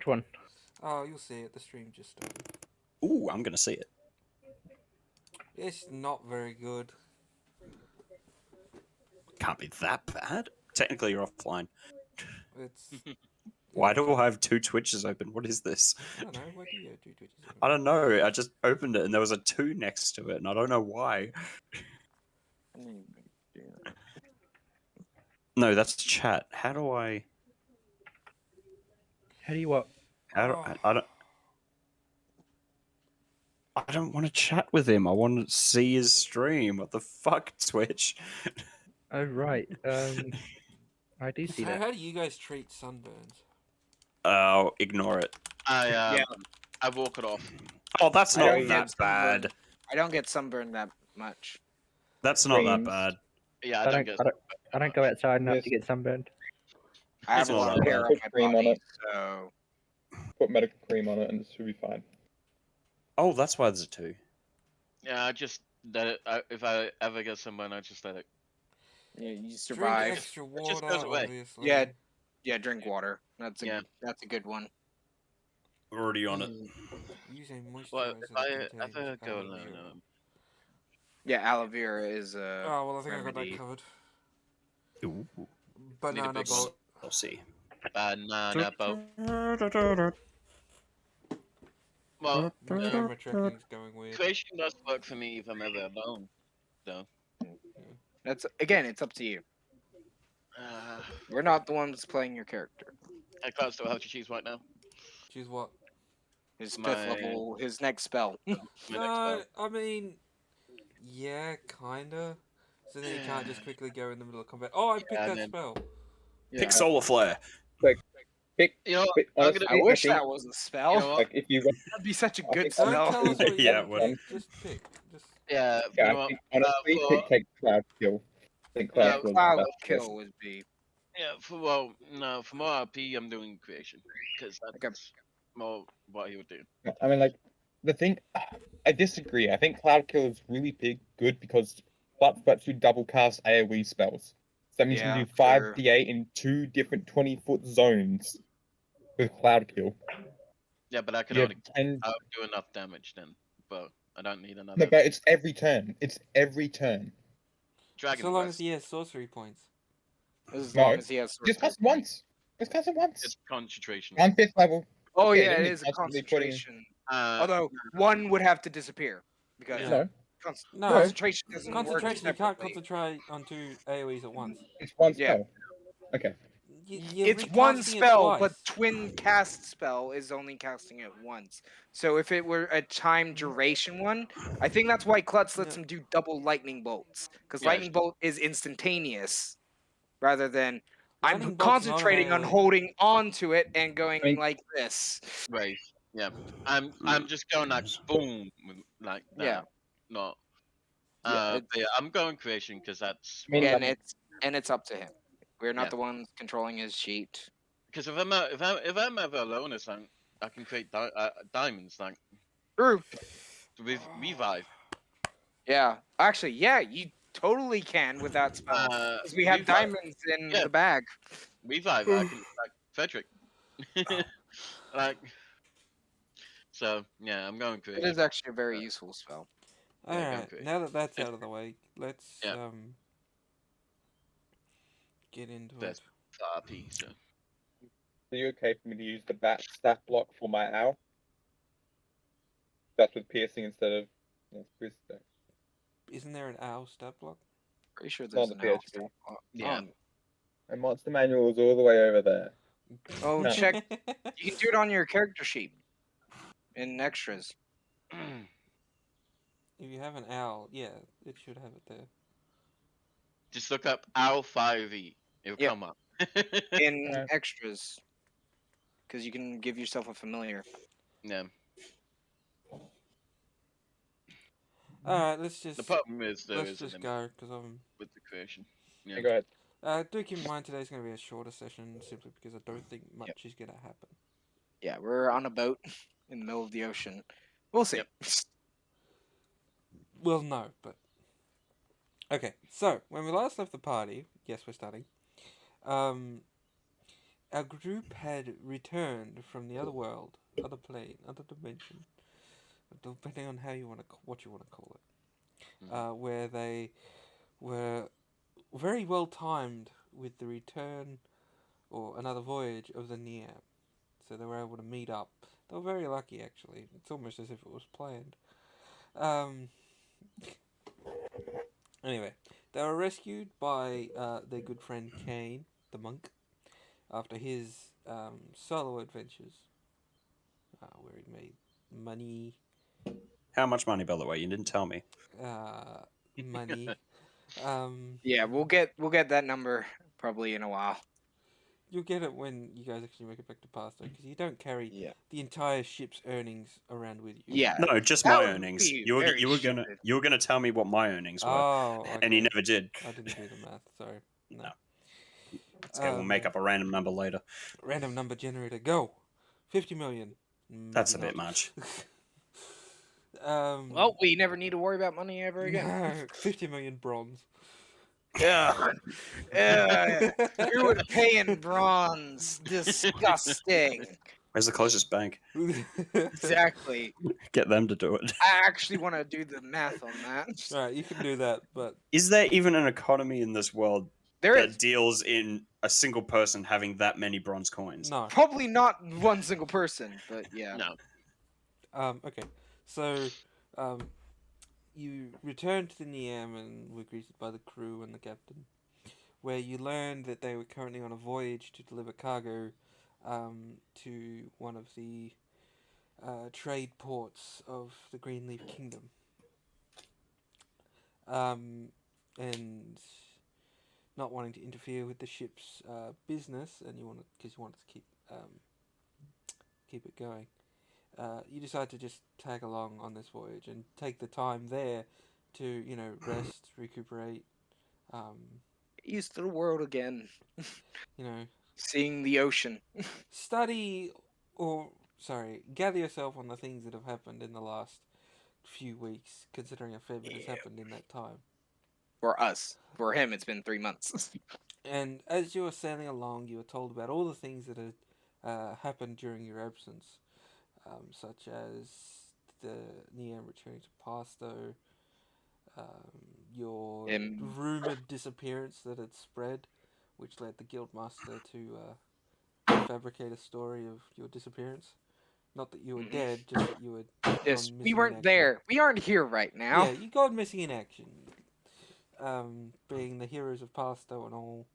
Which one? Oh, you'll see it. The stream just started. Ooh, I'm gonna see it. It's not very good. Can't be that bad. Technically, you're offline. It's. Why do I have 2 Twitches open? What is this? I don't know. Why do you do Twitches? I don't know. I just opened it and there was a 2 next to it, and I don't know why. No, that's chat. How do I? How do you what? How do I don't. I don't want to chat with him. I want to see his stream. What the fuck, Twitch? Oh right. I do see So that. how do you guys treat sunburns? Oh, ignore it. I walk it off. Oh, that's I not don't that get bad. sunburned. I don't get sunburned that much. That's not that Creams. bad. Yeah, I don't. I don't go outside enough Yes. to get sunburned. I have It's a not lot that of hair bad. on Put my cream on body, it. so Put medical cream on it and it should be fine. Oh, that's why there's a 2. Yeah, I just if I ever get someone, I just let it. yeah, you Drink survive. extra just water, goes away. obviously. Yeah, yeah, drink water. That's a Yeah. good one. Already on it. Use a moisturizer Well, if that I contains ever go aloe alone, vera. Yeah, aloe vera is a Oh well, I think I got remedy. that covered. Ooh, Banana big boat. I'll see. banana boat. Well, My camera tracking's going weird. creation does work for me if I'm ever alone, though. That's again, it's up to you. We're not the ones playing your character. I can't still have to choose right now. Choose what? His My- fifth level, his next spell. My next No, spell. I mean, yeah, kinda. So then you can't just quickly go in the middle of combat. Oh, I picked Yeah, that then- spell. Pick Solar Flare. You know, But I'm honestly, gonna. I wish think, that was a spell. You know what? like if you That'd be such a I good think Don't spell. tell us what you Yeah, pick, well. just pick. Just Yeah, yeah, you know I what? think honestly for- take Cloud Kill. I think Cloud Yeah, Kill is Cloud the best kill choice. would be. Yeah, for more RP, I'm doing creation because Okay. that's more what he would do. I mean, like the thing, I disagree. I think Cloud Kill is really good because lets you double cast AoE spells. So that means you Yeah, can do 5d8 in 2 different 20-foot zones with Cloud Kill. Yeah, but I can You have only 10. I'll do enough damage then, but I don't need another. No, but it's every turn. It's every turn. Dragon so long Breath. as he has sorcery points. As No, long as he has. Just cast it once. Just cast it once. It's concentration. On 5th level. Oh Okay, yeah, then it you're is a constantly putting- concentration. Uh, Although one would have to disappear because Yeah. No, No, concentration doesn't concentration. You work can't separately. concentrate on 2 AoEs at once. it's one Yeah. spell. Okay. You're It's one recasting it spell, but twice. twin cast spell is only casting it once. So if it were a time duration one, I think that's why Klutz lets Yeah. him do double lightning bolts because Yeah, lightning bolt is instantaneous, rather than Lightning I'm bolt's not an concentrating on AoE. holding on to it and going I mean- like this. Right. Yeah. I'm just going like boom, like that. Yeah. Not. Yeah, But yeah, I'm going creation because that's. I mean, and like- it's up to him. We're not Yeah. the ones controlling his sheet. Because if I'm ever alone, it's like I can create diamonds like True. with revive. Yeah. Actually, yeah, you totally can with that spell. Because we have revive, diamonds in yeah. the bag. revive. I can like Frederick. like. So yeah, I'm going It creation. is actually a very useful spell. Yeah, go Alright, for it. now that that's out of the way, let's Yeah. get into That's- it. RP. So Are you okay for me to use the bat staff block for my owl? That's with piercing instead of Christo. Isn't there an owl stat block? Pretty sure Not there's the an owl PHP. spell. Yeah. And monster manual is all the way over there. Oh, No. check. You can do it on your character sheet in extras. If you have an owl, yeah, it should have it there. just look up Owl 5e. It'll Yep. come up. In Yeah. extras. Because you can give yourself a familiar. Yeah. Alright, let's just The problem is there let's is a just limit go because I'm. with the creation. Yeah, go ahead. Do keep in mind today's going to be a shorter session simply because I don't think much is going to happen. Yeah, we're on a boat in the middle of the ocean. We'll see. Yep. Well, no, but okay. So when we last left the party, yes, we're starting. our group had returned from the other world, other plane, other dimension, depending on how you want to what you want to call it, where they were very well timed with the return or another voyage of the Niam. So they were able to meet up. They were very lucky, actually. It's almost as if it was planned. Anyway, they were rescued by their good friend Kane, the monk, after his solo adventures, where he made money, How much money, by the way? You didn't tell me. money. Yeah, we'll get that number probably in a while. You'll get it when you guys actually make it back to Pasto, because you don't carry Yeah. the entire ship's earnings around with you. Yeah. No, just That my would earnings. be You were very gonna stupid. tell me what my earnings were, Oh, and you okay. never did. I didn't do the math. Sorry. No. It's okay. We'll make up a random number later. Random number generator. Go. 50 million. That's a Maybe bit not. much. Well, we never need to worry about money ever again. No, 50 million bronze. Yeah. You would pay in bronze. Disgusting. Where's the closest bank? Exactly. Get them to do it. I actually want to do the math on that. Right, you can do that, but Is there even an economy in this world There that is deals in a single person having that many bronze coins? no. probably not one single person, but yeah. No. Okay. So, you return to the Niam and were greeted by the crew and the captain, where you learned that they were currently on a voyage to deliver cargo to one of the trade ports of the Greenleaf Kingdom. And not wanting to interfere with the ship's business, and you wanted to keep it going. You decide to just tag along on this voyage and take the time there to rest, recuperate, Used to the world again. you know, Seeing the ocean. study gather yourself on the things that have happened in the last few weeks, considering a fair bit has happened in that time. For us. For him, it's been 3 months. And as you were sailing along, you were told about all the things that had happened during your absence, such as the Niam returning to Pasto, your rumored disappearance that had spread, which led the Guildmaster to fabricate a story of your disappearance. Not that you were dead, just that you had Yes, gone we missing in weren't action. there. We aren't here right now. Yeah, you gone missing in action. Being the heroes of Pasto and all,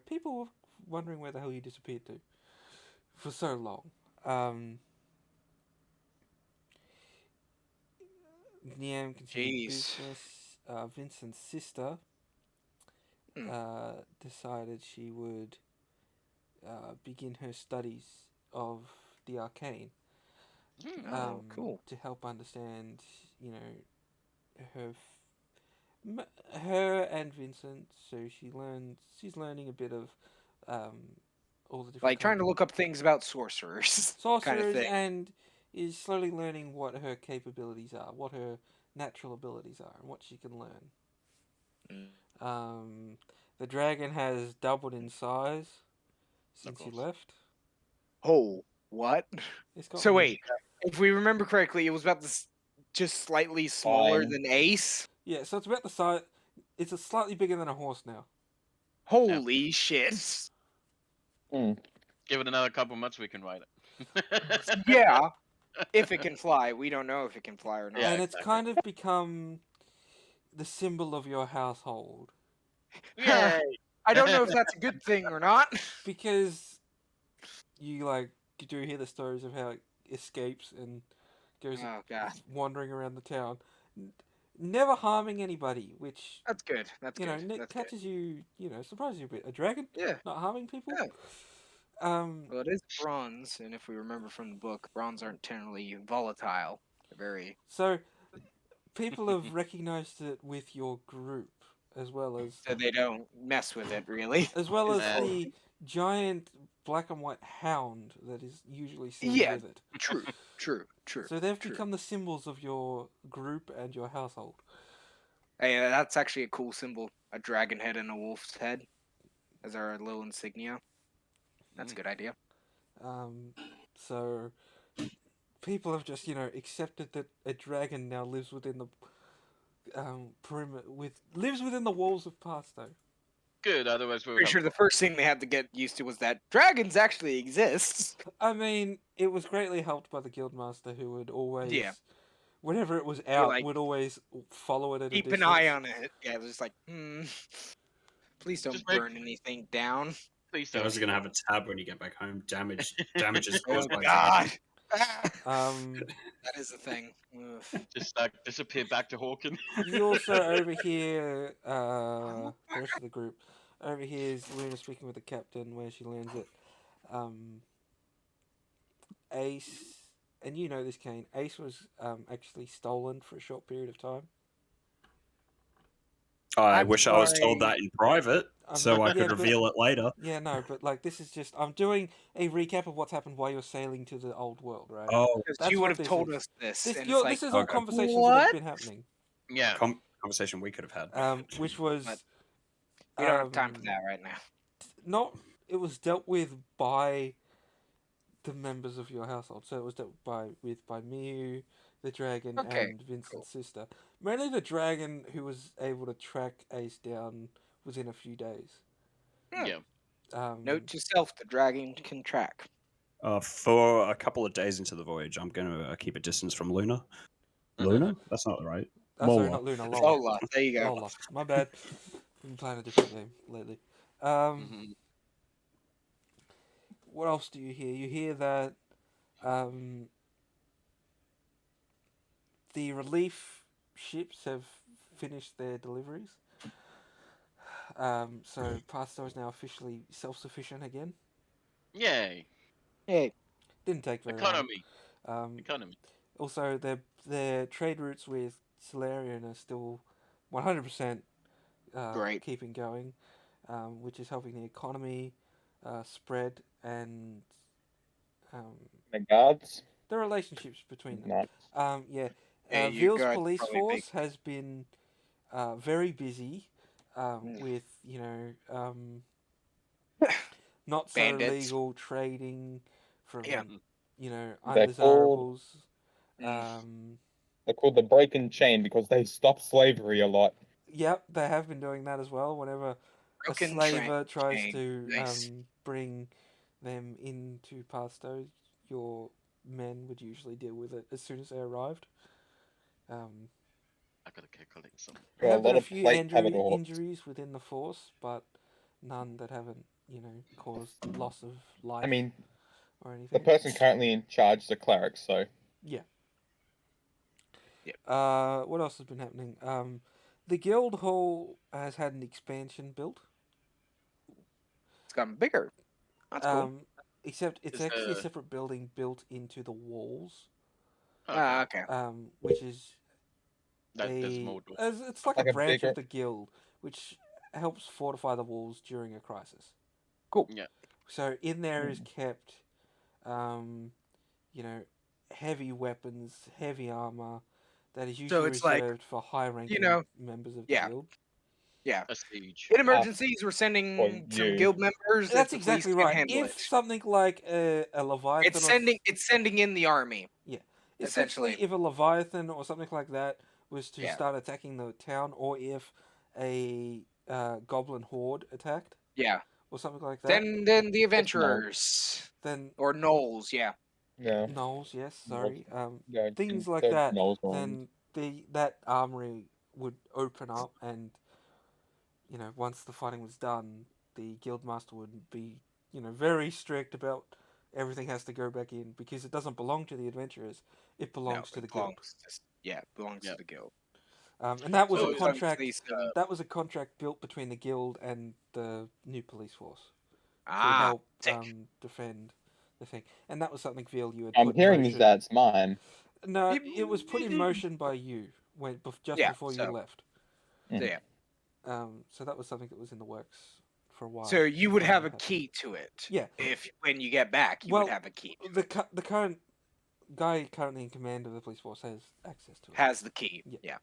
people were wondering where the hell you disappeared to for so long. Niam continued Jeez. business. Vincent's sister decided she would begin her studies of the arcane. Cool. To help understand, her and Vincent. So she's learning a bit of all the different Like trying kinds to of look up things about sorcerers. sorcerers kind of thing. and is slowly learning what her capabilities are, what her natural abilities are, and what she can learn. The dragon has doubled in size since he left. Oh, what? It's got So wait, if we remember correctly, it was about this just slightly smaller Fine. than Ace. Yeah, so it's about the size. It's a slightly bigger than a horse now. Holy shit! Give it another couple months, we can ride it. Yeah, if it can fly. We don't know if it can fly or not. Yeah, And it's exactly. kind of become the symbol of your household. Yay! I don't know if that's a good thing or not. Because you do hear the stories of how it escapes and goes Oh god, wandering around the town, never harming anybody, which that's good. That's good. Nick That's catches you, surprises you a bit. A dragon, good. Yeah. not harming people. Yeah. Well, Well, it is bronze, and if we remember from the book, bronze aren't generally volatile. They're very. so people have recognized it with your group as well as So they don't mess with it really. the giant black and white hound that is usually seen Yeah. with it. True. So they've true. become the symbols of your group and your household. Hey, that's actually a cool symbol. A dragon head and a wolf's head. as our little insignia. That's a good idea. So people have just accepted that a dragon now lives within the perimeter lives within the walls of Pasto. Good. Otherwise, we would Pretty have. sure the first thing they had to get used to was that dragons actually exist. I mean, it was greatly helped by the guildmaster, who would always, whenever it was out, like, would always follow it at a Keep distance. an eye on it. Yeah, it was just like, please don't Just make- burn anything down. Please You don't. guys are gonna have a tab when you get back home. Damage is Oh caused by God. That That is a thing. Ugh. Just disappear back to Hawken. You also overhear the rest of the group overhears Luna speaking with the captain, where she learns that Ace, and you know this, Kane. Ace was actually stolen for a short period of time. I I'm wish I was told sorry. that in private, so I Yeah, could but- reveal it later. Yeah, no, but like this is just I'm doing a recap of what's happened while you're sailing to the old world, right? Oh, Because That's you what would have this told is. us this. This, and you're- it's like, this is all okay. conversations that What? have been happening. Yeah. Conversation we could have had. Which was But we don't have time for um, that right now. not. It was dealt with by the members of your household. So it was dealt with by Miu, the dragon, Okay, and Vincent's sister. Mainly the dragon, who was able to track Ace down within a few days. Yeah. Note to self: the dragon can track. For a couple of days into the voyage, I'm gonna keep a distance from Luna. Luna? That's not right. Sorry, Mola. not Luna. Lola. Lola, there you go. Lola. My bad. Been playing a different game lately. Mhm. What else do you hear? You hear that the relief ships have finished their deliveries. So Pasto is now officially self-sufficient again. Yay. Hey, Didn't take very Economy. long. Economy. Also, their trade routes with Solarian are still 100% Great. keeping going, which is helping the economy spread and The guards. the relationships between them. Not. Yeah. Yeah, you Ville's got police probably force has been very busy with, not so Bandits. legal trading from, Yeah. They're undesirables. They're called the break and chain because they stop slavery a lot. Yep, they have been doing that as well. Whenever Broken a slaver tries chain. to Nice. bring them into Pasto, your men would usually deal with it as soon as they arrived. I gotta collect some. There Got a have been lot a of few plate covered off. injuries within the force, but none that haven't, caused loss of life I mean, or the anything. person currently in charge is a cleric, so Yeah. Yep. What else has been happening? The guild hall has had an expansion built. It's gotten bigger. That's cool. Except it's Is actually a the- separate building built into the walls. Okay. Okay. Which is There's more doors. it's like Like a a branch bigger- of the guild, which helps fortify the walls during a crisis. Cool. Yeah. So in there is kept, heavy weapons, heavy armor that is usually it's like, reserved for high-ranking members of the yeah. guild. Yeah. A siege. In emergencies, we're sending Well, some you- guild members. That's if the police exactly can't right. handle If it. something like a Leviathan, It's sending in the army. essentially, essentially. if a Leviathan or something like that was to Yeah. start attacking the town, or if a goblin horde attacked, Yeah. or something like that, Then the adventurers then or gnolls. Yeah. yeah. gnolls, yes, sorry, Yeah, things the- like the that, gnolls on. then that armory would open up, and once the fighting was done, the guildmaster would be very strict about everything has to go back in, because it doesn't belong to the adventurers, it belongs to it the guild. belongs belongs Yeah. to the guild. And that was So a it's contract. obviously some- That was a contract built between the guild and the new police force to Ah, help sick. defend the thing. And that was something, Veal, you had I'm put in hearing motion. that it's mine. No, it was put in motion by you just before you so- left. Mm. Yeah. So that was something that was in the works for a while. So you would before have that a happened. key to it. Yeah. If when you get back, you Well, would have a key. The current guy currently in command of the police force has access to it. Has the key. Yeah. Yeah.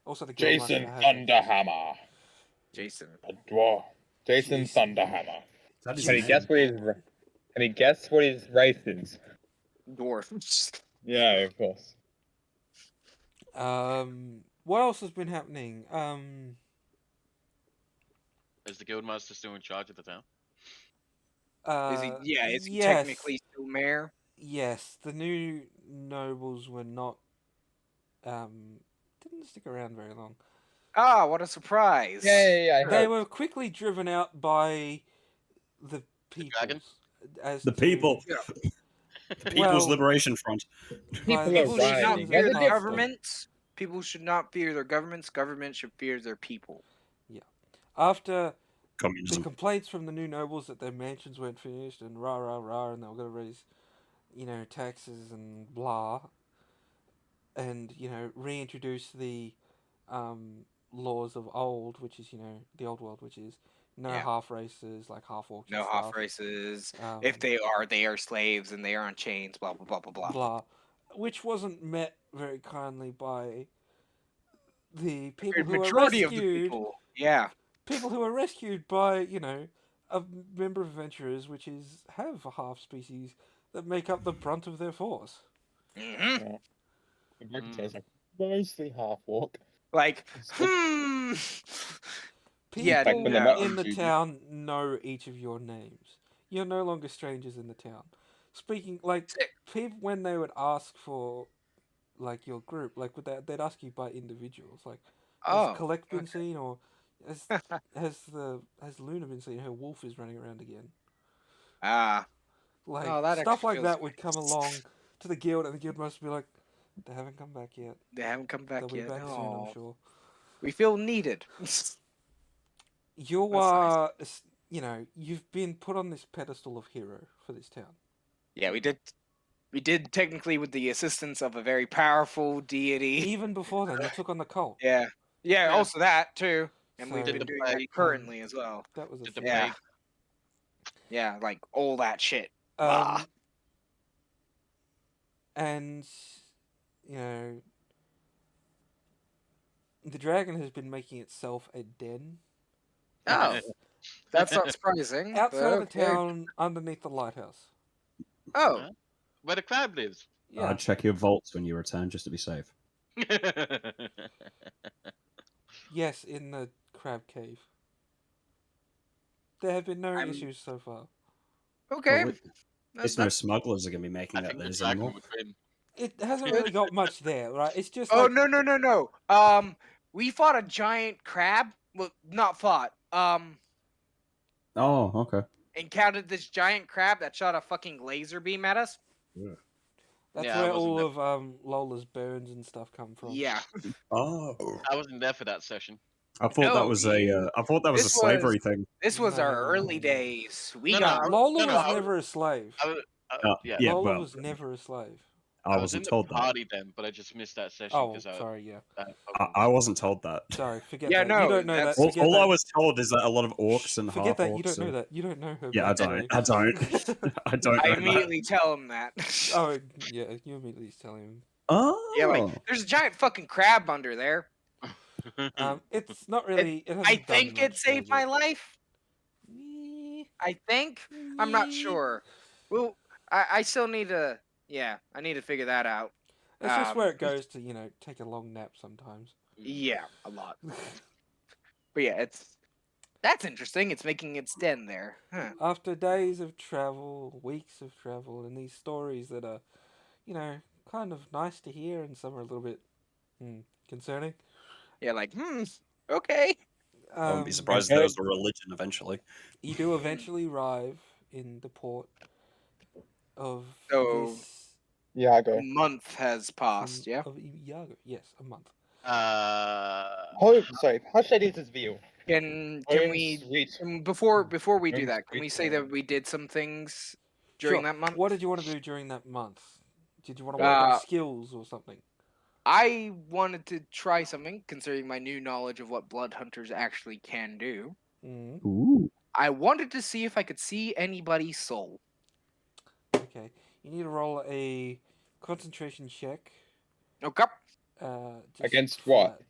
Also, the Jason guildmaster has access. Thunderhammer, Jason. a dwarf. Jason Jason. Thunderhammer. That is Can you his guess name. what his Can you guess what his race is? Dwarf. Yeah, of course. What else has been happening? Is the guildmaster still in charge of the town? Is he? Yeah, is he yes, technically still mayor? yes. The new nobles were not. Didn't stick around very long. Ah, what a surprise! Yay! I They heard. were quickly driven out by the dragon? peoples. As The to- people. Yeah. The People's Well, Liberation Front. by People the are People should not rioting. citizens fear of the Whether Hearthstone. governments. People should not fear their governments. Governments should fear their people. After the Communism. complaints from the new nobles that their mansions weren't finished and rah rah rah, and they were going to raise, taxes and blah, and reintroduce the laws of old, which is the old world, which is no Yeah. half races, like half orcs. No and half stuff. races. Um, If they are slaves and they are on chains. Blah blah blah blah blah. blah, which wasn't met very kindly by the people who were Majority of the rescued. people. Yeah. People who were rescued by a member of adventurers, which have a half species that make up the brunt of their force. hmm It's like mostly half walk. Like, Yeah, People when they're not in the intruding. town know each of your names. You're no longer strangers in the town. Speaking like Sick. people when they would ask for like your group, like they'd ask you by individuals, like has oh, Collect been okay. seen, or has Luna been seen? Her wolf is running around again. Ah, Like Oh, that stuff actually like feels that would come along to the guild, and the guild must be like, they haven't come back yet. they haven't come back They'll be yet. back soon, Oh, I'm sure. we feel needed. You That's nice. are, you've been put on this pedestal of hero for this town. Yeah, we did. We did technically with the assistance of a very powerful deity. Even before then, you took on the cult. Yeah. Yeah, Yeah. also that too. And So- we've Did been the doing that plague, currently as well. That was a Did the thing. Yeah. plague? Yeah, like all that shit. Um, and the dragon has been making itself a den Oh, that's not surprising. but outside the okay. town, underneath the lighthouse. Oh, Huh? Where the crab lives. Yeah, Check your vaults when you return, just to be safe. yes, in the crab cave. There have been no I'm- issues so far. okay. Well, That's it's no smugglers are going to be I making that think the theirs dragon anymore. would win. It hasn't really got much there, right? It's just Oh like no. We fought a giant crab. Well, not fought. Oh, okay. Encountered this giant crab that shot a fucking laser beam at us. that's Yeah, I where wasn't all there. of Lola's burns and stuff come from. Yeah. Oh, I wasn't there for that session. I thought that No, was you- I thought that was a this slavery was- thing. This was our No. early days. We No, got no, Lola No, was I- never a slave. Yeah, Yeah, Lola well, was never a slave. I was in wasn't the told that. party then, but I just missed that session Oh, because sorry, yeah. I wasn't told that. Sorry, forget Yeah, that. no, you don't know that. that's- All, Forget all that. I was told is that a lot of orcs and Forget half that. You orcs. don't know that. You don't know her. Yeah, I backstory. don't. I don't. I don't I know immediately tell him that. Oh, yeah. You immediately tell him. that. Oh. Yeah, like there's a giant fucking crab under there. It's not really. It hasn't I done think it much saved there my yet. life. I think. I'm not sure. Well, I still need to. Yeah, I need to figure that out. It's just where Um, it goes to, take a long nap sometimes. Yeah, a lot. But yeah, that's interesting. It's making its den there. Huh. After days of travel, weeks of travel, and these stories that are, kind of nice to hear, and some are a little bit concerning. Yeah, like okay. I wouldn't be Um, surprised if there was a religion eventually. You do eventually arrive in the port of So- this. Iago. A month has passed. Yeah. Of Iago. Yes, a month. Sorry, how should I do this view? Can Home we sweet. before we do Home that? Can sweet we say home. that we did some things during Sure. that month? What did you want to do during that month? Did you want to work on Uh, skills or something? I wanted to try something, considering my new knowledge of what blood hunters actually can do. Mm, Ooh. I wanted to see if I could see anybody's soul. okay. You need to roll a concentration check. Okay. Just Against what? flat.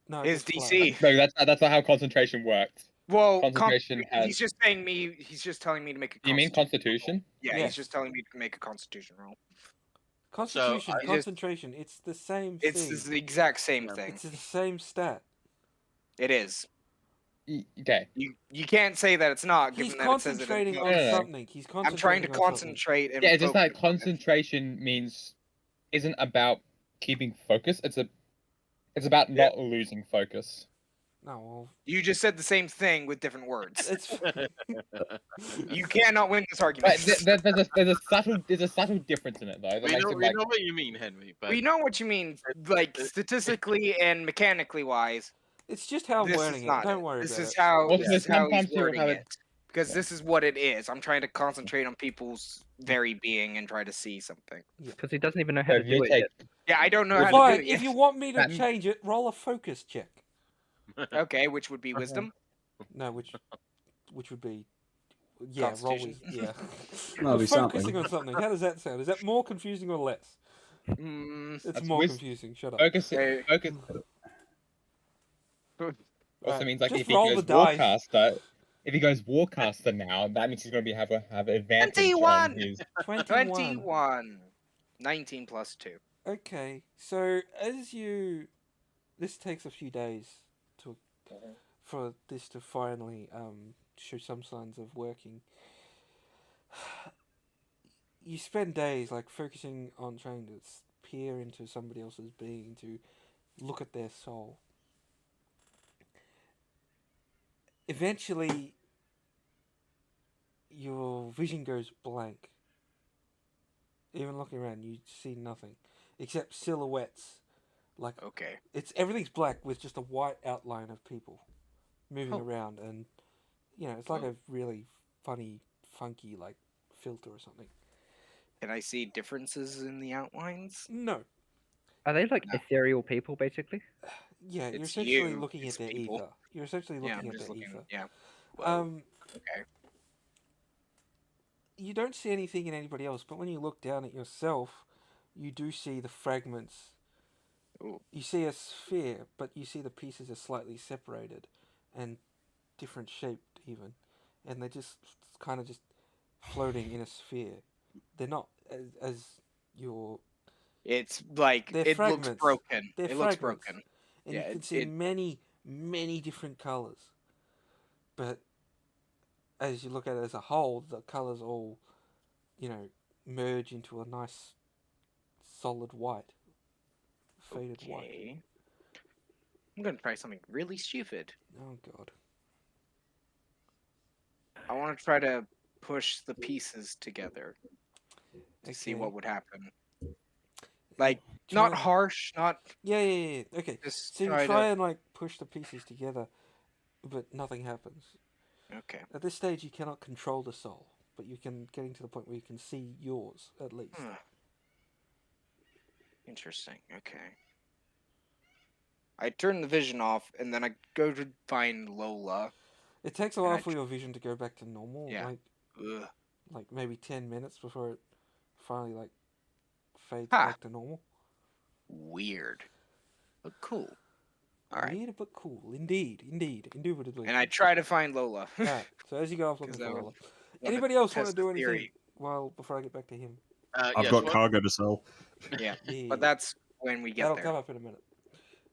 No, His just flat. DC. No, that's not how concentration works. Well, Concentration has. he's just saying me. He's just telling me to make a. Do you mean Constitution roll. Constitution? Yeah, Yes. he's just telling me to make a Constitution roll. Constitution, I just- concentration. It's the same It's thing. the exact same Yeah. thing. It's the same stat. It is. Okay. You can't say that it's not. He's Given that it says it in concentrating the on notes. No, no, no. something. He's I'm concentrating trying to on something. concentrate and. Yeah, it's just like focus on it. concentration isn't about keeping focus. It's about not losing focus. No, well, You just said the same thing with different words. it's You cannot win this argument. But there's a subtle difference in it though. That We makes know, it we like know what you mean, Henry. But We know what you mean, like statistically and mechanically wise. it's just how I'm This wording is it. not Don't it. worry This about is it. how Also, this is how he's sometimes you'll wording have it. Because yeah. this is what it is. I'm trying to concentrate on people's very being and try to see something. Because he doesn't even know how So to if you do it take yet. Yeah, I don't know how to Fine. do it If you yet. want me to That- change it, roll a focus check. Okay, which would be wisdom. No, which would be roll Constitution. yeah. That'll I'm be focusing something. on something. How does that sound? Is that more confusing or less? Mm, It's That's more wis- confusing. Shut up. focus. Okay. Focus also Right, means like just if he roll goes the dice. Warcaster, if he goes Warcaster now, that means he's going to have advantage 21! on his. 21. 21. 19 plus 2. Okay, so this takes a few days for this to finally show some signs of working. You spend days like focusing on trying to peer into somebody else's being, to look at their soul. Eventually, your vision goes blank. Even looking around, you see nothing except silhouettes. Like Okay. everything's black with just a white outline of people moving Oh. around, and it's like a really funky like filter or something. Can I see differences in the outlines? No, Are they like No. ethereal people, basically? yeah, you're It's essentially you, looking it's at their people. ether. You're essentially Yeah, looking I'm at just their looking. ether. Yeah. Well, Um, okay. you don't see anything in anybody else, but when you look down at yourself, you do see the fragments. Ooh. You see a sphere, but you see the pieces are slightly separated and different shaped even, and they're just kind of just floating in a sphere. They're not as your It's like They're it looks fragments. broken. They're It looks fragments. broken. and Yeah, you can it- see it- many different colors. But as you look at it as a whole, the colors all, merge into a nice solid white, faded white. Okay. I'm gonna try something really stupid. Oh god. I want to try to push the pieces together to see Okay. what would happen. Like, Try not and- harsh, not Yeah. Okay. just So you try try to. and like push the pieces together, but nothing happens. Okay. At this stage, you cannot control the soul, but you can getting to the point where you can see yours at least. Interesting. Okay. I turn the vision off, and then I go to find Lola. It takes a And while I for your vision to go back to normal. Yeah. Like Ugh. maybe 10 minutes before it finally like fades Ha. back to normal. Weird. But cool. All right. Weird but cool. Indeed. Indubitably. And I try to find Lola. Alright, so as you go off looking 'Cause for I would Lola. wanna Anybody else want to test do the anything theory. before I get back to him? I've yes, got what? cargo to sell. Yeah. Yeah. But that's when we get That'll there. come up in a minute.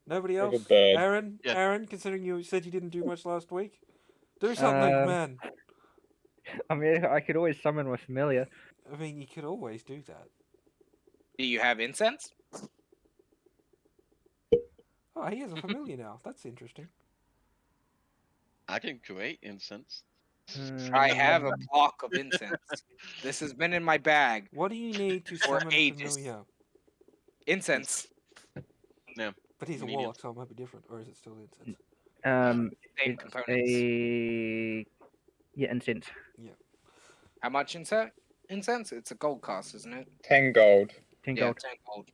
Nobody Like a else? bird. Aaron? Yeah. Aaron, considering you said you didn't do much last week? Do something, man. I mean, I could always summon my familiar. I mean, you could always do that. Do you have incense? Oh, he has a familiar now. That's interesting. I can create incense. I have Mm, a block of incense. This has been in my bag. What do you need to For summon ages. familiar? Incense. But he's a Medium. warlock, so it might be different. Or is it still incense? Same it's components. incense. How much incense? It's a gold cost, isn't it? 10 gold. 10 Yeah, gold. 10 gold.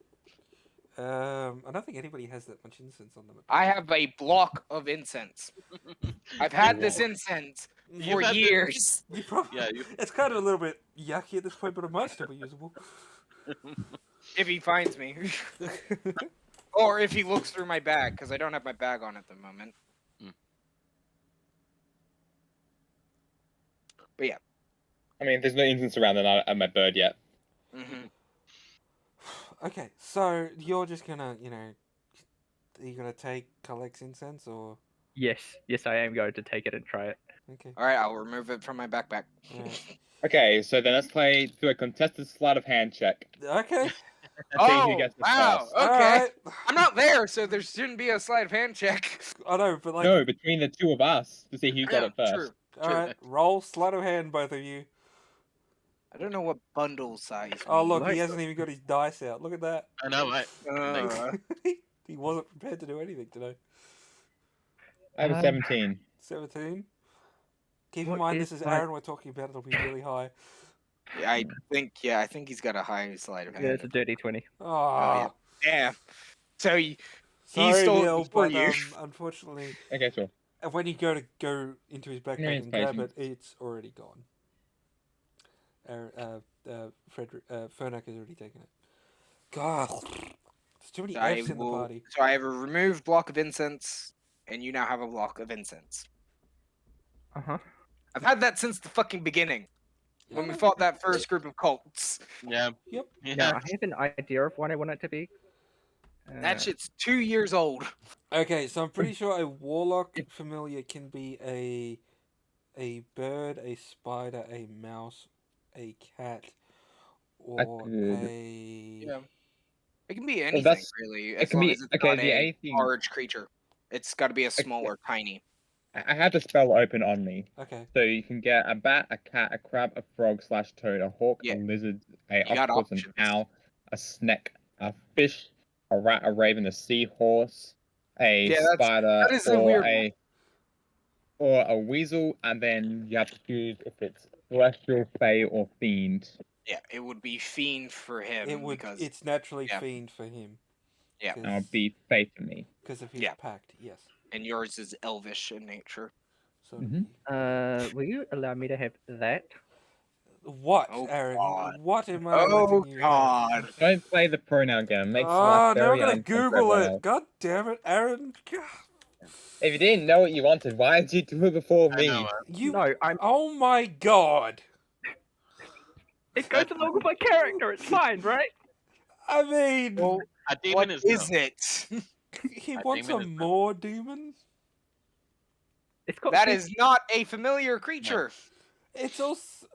I don't think anybody has that much incense on them. I have a block of incense. I've had this incense You've for had this- years. You probably, Yeah, you- it's kind of a little bit yucky at this point, but it might still be usable. If he finds me. Or if he looks through my bag, because I don't have my bag on at the moment. But yeah. I mean, there's no instance around at my bird yet. Hmm. Okay, so you're just gonna, are you gonna take Collect's incense or? Yes, I am going to take it and try it. Okay. All right, I'll remove it from my backpack. Alright. Okay, so then let's do a contested sleight of hand check. Okay. See who Oh, gets the wow. first. Okay. Alright. I'm not there, so there shouldn't be a sleight of hand check. I know, but like, No, between the two of us to see who got Yeah, it first. true. alright, roll sleight of hand, both of you. I don't know what bundle size. Oh means. look, he Right. hasn't even got his dice out. Look at that. I know, right? Uh, He wasn't prepared to do anything today. I have a Um, 17. 17. Keep in What mind, is this is my- Aaron we're talking about. It'll be really high. I think he's got a high sleight of Yeah, it's a hand. dirty 20. Oh, Yeah. So he sorry, stole it Neil, before but you. unfortunately, Okay, sure. when you go into his backpack Neil's and grab patience. it, it's already gone. Fernac has already taken it. God, there's too many F's in the party. So I have a removed block of incense, and you now have a block of incense. Uh huh. I've had that since the fucking beginning when we Yeah. fought that first group of cults. Yeah. Yep. Yeah. Now, I have an idea of what I want it to be. That shit's 2 years old. Okay, so I'm pretty sure a warlock familiar can be a bird, a spider, a mouse, a cat, or could- a. Yeah. It can be anything, that's- really, it as can long be- as it's okay, not the a anything- large creature. It's got to be a small or tiny. I have the spell open on me. Okay. So you can get a bat, a cat, a crab, a frog / toad, a hawk, Yeah. a lizard, a You got octopus, an options. owl, a snake, a fish, a rat, a raven, a seahorse, a Yeah, that's- spider, that is a or weird or a weasel, and then you have to choose if it's celestial, fey, or fiend. Yeah, it would be fiend for him It would. because It's naturally yeah. fiend for him. Yeah. And it'll be fey for me. Because of his Yeah. pact. Yes. and yours is elvish in nature. So. Mhm. Will you allow me to have that? What, Oh, Aaron? God. What am I Oh letting you have? God! Don't play the pronoun game. It makes Oh, life now I'm very gonna uncomfortable for Google everyone it. else. God damn it, Aaron. God. If you didn't know what you wanted, why did you do it before I me? know, You. No, I'm. Oh my God. It goes along with my character. It's fine, right? I mean, Well, A demon what is is no. it? he a wants a demon is no. more demon. It's got. That two- is not a familiar creature. It's also.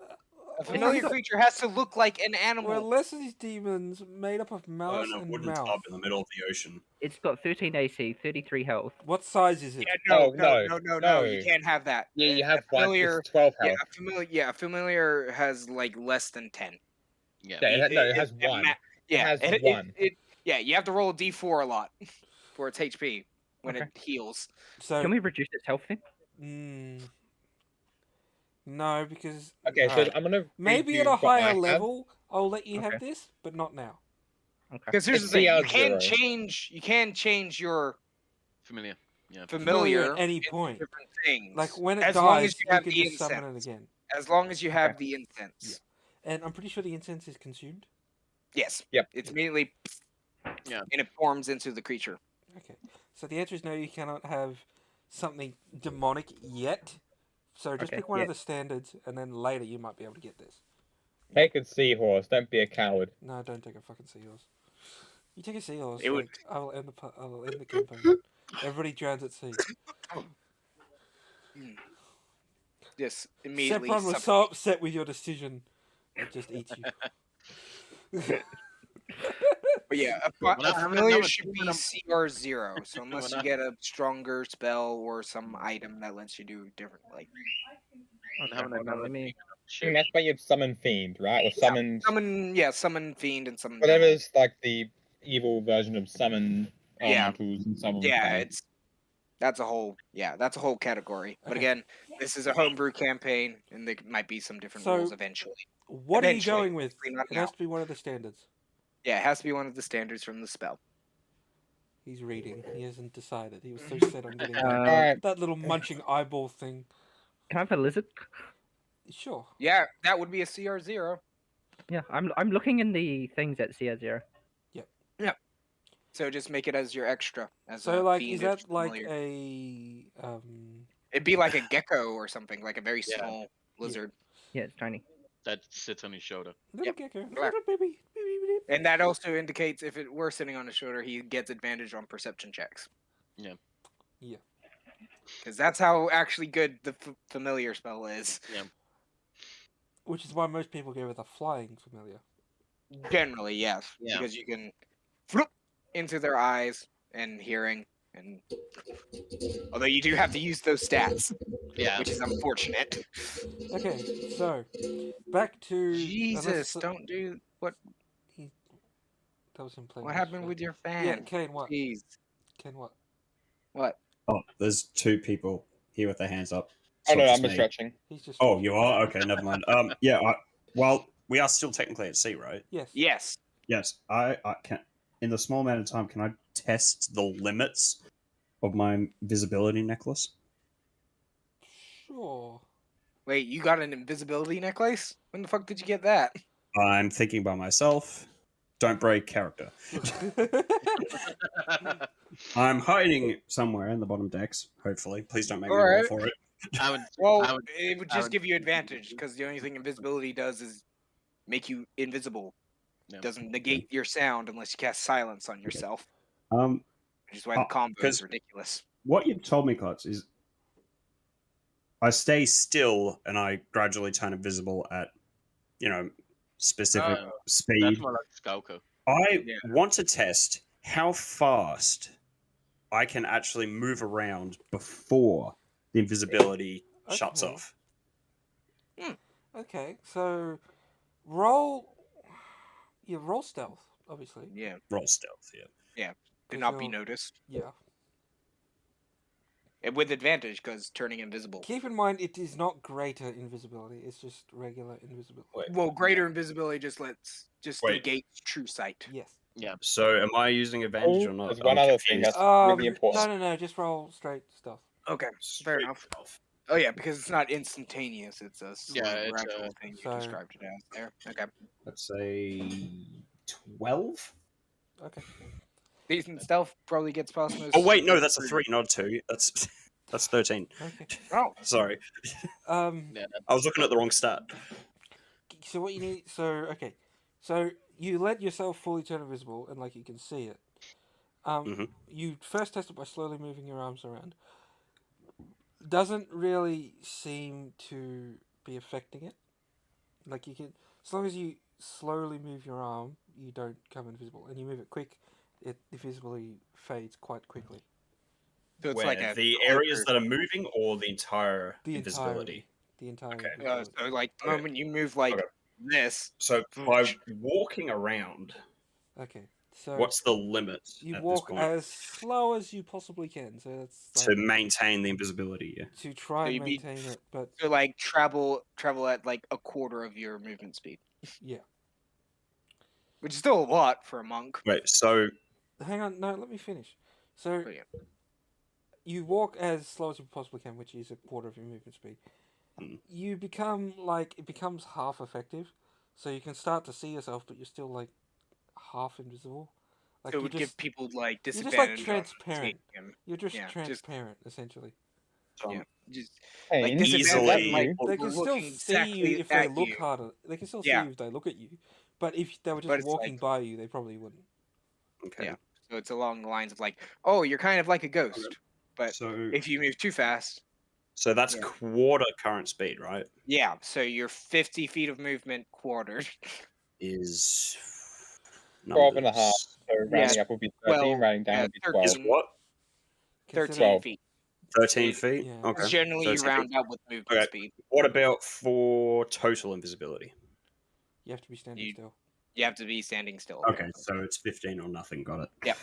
A familiar got- creature has to look like an Well, animal. unless these demons made up of Oh, mouse in a and wooden mouth. tub in the middle of the ocean. It's got 13 AC, 33 health. What size is it? Yeah, no, Oh, no, no. you can't have that. Yeah, you A have one. familiar. It's 12 Yeah, health. a familiar has like less than 10. Yeah. Yeah, it has one. Yeah, has it- one. Yeah, you have to roll a d4 a lot for its HP when Okay. it heals. So. Can we reduce its health then? No, because. Okay, so alright. I'm gonna. read Maybe you at a what I higher have. level, I'll let you have Okay. this, but not now. Okay. Because here's It's the thing: you CR0. can change your Familiar. Yeah. familiar at any into point. different things. Like when it as long dies, as you you have can the just summon it incense. again. As long as you have the incense. And I'm pretty sure the incense is consumed. Yes. Yep. It's immediately. Yeah. And it forms into the creature. Okay. So the answer is no, you cannot have something demonic yet. So just Okay, pick one of yeah. the standards, and then later you might be able to get this. Take a seahorse. Don't be a coward. No, don't take a fucking seahorse. You take a seahorse, It would- like, I'll end the campaign. Everybody drowns at sea. Just immediately. Sepron was so upset with your decision, it just eats you. But yeah, a When I- familiar when should be I'm- CR0. So unless you when I- get a stronger spell or some item that lets you do different, like Okay, having hold on, another let me. I think Shit. that's why you'd summon fiend, right? Or summon summon fiend and summon. whatever's like the evil version of summon Yeah. elementals and summon. Yeah, fire. that's a whole category. But Okay. again, this is a homebrew campaign, and there might be some different So- rules eventually. What are you Eventually, going with? probably not It has now. to be one of the standards. Yeah, it has to be one of the standards from the spell. He's reading. He hasn't decided. He was so set on getting Alright. that little munching eyeball thing. Can I have a lizard? Sure. Yeah, that would be a CR0. Yeah, I'm looking in the things at CR0. So just make it as your extra. As So a like, fiend is or that like familiar. a It'd be like a gecko or something, like a very Yeah. small lizard. Yeah, it's tiny. that sits on his shoulder. Little Yep. gecko. Black. Little baby. And that also indicates if it were sitting on his shoulder, he gets advantage on perception checks. Yeah. Yeah. Because that's how actually good the familiar spell is. Yeah. Which is why most people go with a flying familiar. Generally, yes. Yeah. Because you can floop into their eyes and hearing. And although you do have to use those stats, Yeah. which is unfortunate. Okay, so back to Jesus, don't do what? That was him playing. What his happened fan. with your fan? Yeah, Kane, what? Jeez, Kane, what? what? Oh, there's 2 people here with their hands up. Oh It's no, not I'm just just me. stretching. He's just. Oh, you are? Okay, never mind. Yeah, well, we are still technically at sea, right? Yes. Yes. Yes, I can. In the small amount of time, can I test the limits of my visibility necklace? Sure. Wait, you got an invisibility necklace? When the fuck did you get that? I'm thinking by myself. Don't break character. I'm hiding somewhere in the bottom decks. Hopefully, please don't make me roll Alright. for it. I would. Well, I would. it would I just would- give you advantage because the only thing invisibility does is make you invisible. Yeah. Doesn't negate your sound unless you cast silence on yourself, Um, which is why the combo is 'cause- ridiculous. what you've told me, Klutz, is I stay still and I gradually turn invisible at, specific speed. That's more like Skalko. I Yeah. want to test how fast I can actually move around before the invisibility shuts Okay. off. Okay, so roll. Yeah, roll stealth, obviously. Yeah, Roll stealth, yeah. to not be you'll- noticed. Yeah. And with advantage because turning invisible. Keep in mind, it is not greater invisibility. It's just regular invisibility. Wait. Well, greater invisibility just Wait. negates true sight. Yes. So am I using advantage or not? There's one I'm other thing confused. that's really important. No. Just roll straight stuff. Okay, fair Straight enough. stealth. Oh yeah, because it's not instantaneous; it's a slow, Yeah, it's, gradual thing you so- described it as there. Okay, Let's say 12? Okay. decent stealth probably gets past most. Oh wait, no, that's a 3, not a 2. That's 13. Okay. Oh, Sorry. Yeah. I was looking at the wrong stat. So what you need? So you let yourself fully turn invisible, and you can see it. Mhm. You first test it by slowly moving your arms around. Doesn't really seem to be affecting it. You can, as long as you slowly move your arm, you don't become invisible, and you move it quick, the visibility fades quite quickly. so it's Where, like a the areas that are moving or the entire The invisibility? The entire. Okay. invisibility. so the Okay. moment you move like Okay. this, So by walking around, Okay. So what's the limit you at walk this point as slow as you possibly can. So that's to maintain the invisibility? Yeah. to try So and you'd be- maintain it, but so travel at like a quarter of your movement speed, yeah. which is still a lot for a monk. Wait. So Hang on, no, let me finish. So But yeah. you walk as slow as you possibly can, which is a quarter of your movement speed. Hmm. You become it becomes half effective, so you can start to see yourself, but you're still half invisible. So it would give people you're disadvantage. just on transparent. seeing him. You're just Yeah, just- transparent, essentially. Yeah. Just Hey, like this is disadvantage easily- on, like, They people can still looking see you exactly if they at look you. harder. They can still see Yeah. you if they look at you. But if they were But just it's walking like- by you, they probably wouldn't. okay. Yeah. So it's along the lines of oh, you're kind of like a ghost. But So if you move too fast, that's Yeah. quarter current speed, right? yeah. So your 50 feet of movement quartered. Is 12 and a half. numbers. So rounding up would be 13, 12, rounding down yeah, would be 13. 12. Is what? 13 12. feet. 13 feet? Yeah. Okay. Because generally you 13 round feet. up with movement Okay. speed. What about for total invisibility? You have to be standing You- still. You have to be standing still. Okay, so it's 15 or nothing. Got it. Yeah.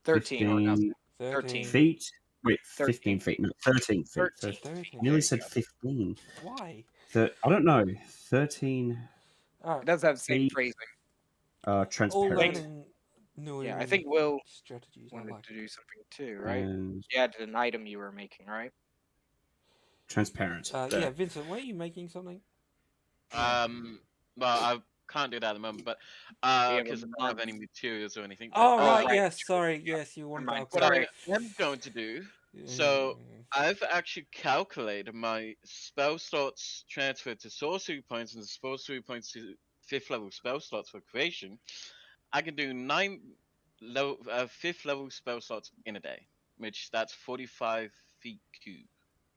13 or nothing. 13 feet. Wait, 13 15 feet. No, 13 feet. 13 13. I nearly There said you go. 15. Why? I don't know. 13 Alright. It does have the same Feet. phrasing. All transparent. learning new Yeah, I think Will strategies. I wanted like. to do something too, right? And You had an item you were making, right? transparent. Yeah, There. Vincent, weren't you making something? Well, I can't do that at the moment, but Yeah, but because I don't have any materials or anything. Oh, Oh, right, right. yes, sorry, yes, you wanted mind. to What upgrade. I am going to do So I've actually calculated my spell slots transferred to sorcery points and the sorcery points to 5th level spell slots for creation. I can do 5th level spell slots in a day, which that's 45 feet cube.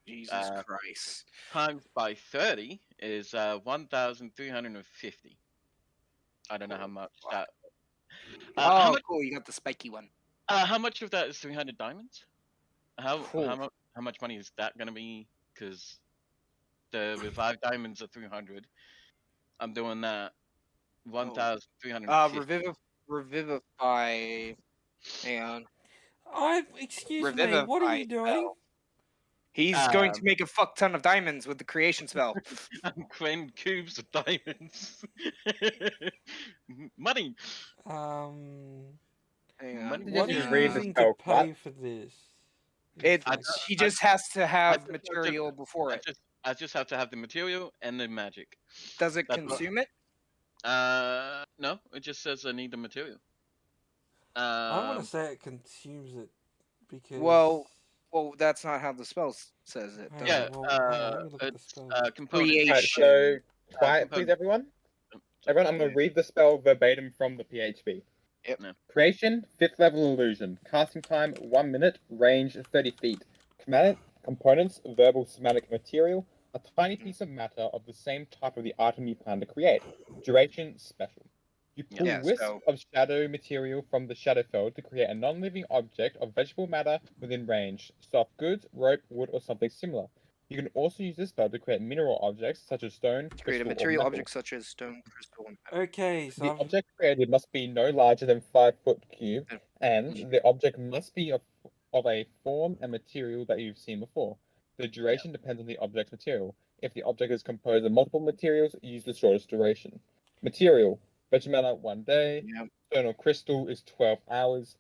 Jesus Christ. Times by 30 is 1,350. I don't know how much that. Oh, cool! You got the spiky one. How much of that is 300 diamonds? Cool. How much money is that gonna be? Because the revived diamonds are 300. I'm doing that 1,350. Revivify. Hang on. Excuse me, what are Revivify you doing? spell. He's going to make a fuck ton of diamonds with the creation spell. I'm creating cubes of diamonds. Money. Hang Money. on. What are Just you read the using to spell, pay what? for this? He just has to have just- material before it. I just have to have the material and the magic. Does it That's what- consume it? No, it just says I need the material. I want to say it consumes it because. Well, that's not how the spell says it. Hang Does on, Yeah, it? well, hang on, let me look at the it's spell. component. Alright, Creation. so quiet, please, component. everyone. Everyone, I'm going to read the spell verbatim from the PHP. Yep. No. Creation, 5th level illusion. Casting time, 1 minute. Range, 30 feet. Components, verbal somatic material. A tiny piece of matter of the same type of the item you plan to create. Duration, special. You pull Yeah, wisp so- of shadow material from the shadow field to create a non-living object of vegetable matter within range. Soft goods, rope, wood, or something similar. You can also use this spell to create mineral objects such as stone, To create a crystal, or material metal. object such as stone, crystal, and metal. Okay, so The I've, object created must be no larger than 5 foot cube, Yeah. and the object must be of a form and material that you've seen before. The duration depends on the object's material. If the object is composed of multiple materials, use the shortest duration. Material: vegetable matter 1 day, Yep. stone or crystal is 12 hours,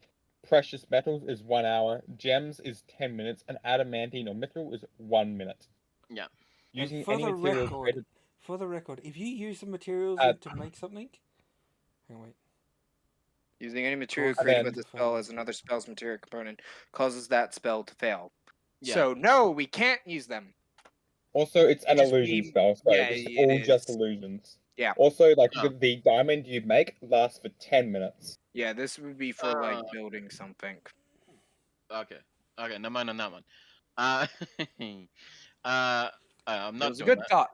precious metals is 1 hour, gems is 10 minutes, and adamantine or mithril is 1 minute. Yeah. Using for any the material record, created. for the record, if you use the materials to make something, hang on, wait. Using any material Causes created it with to the spell fail. as another spell's material component causes that spell to fail. Yeah. So no, we can't use them. Also, it's an Just illusion be- spell, so yeah, it's it all just is. illusions. Yeah. Also, like Oh. the diamond you make lasts for 10 minutes. Yeah, this would be for like building something. Okay. Okay. No mind on that one. I'm It not was a doing good that. thought.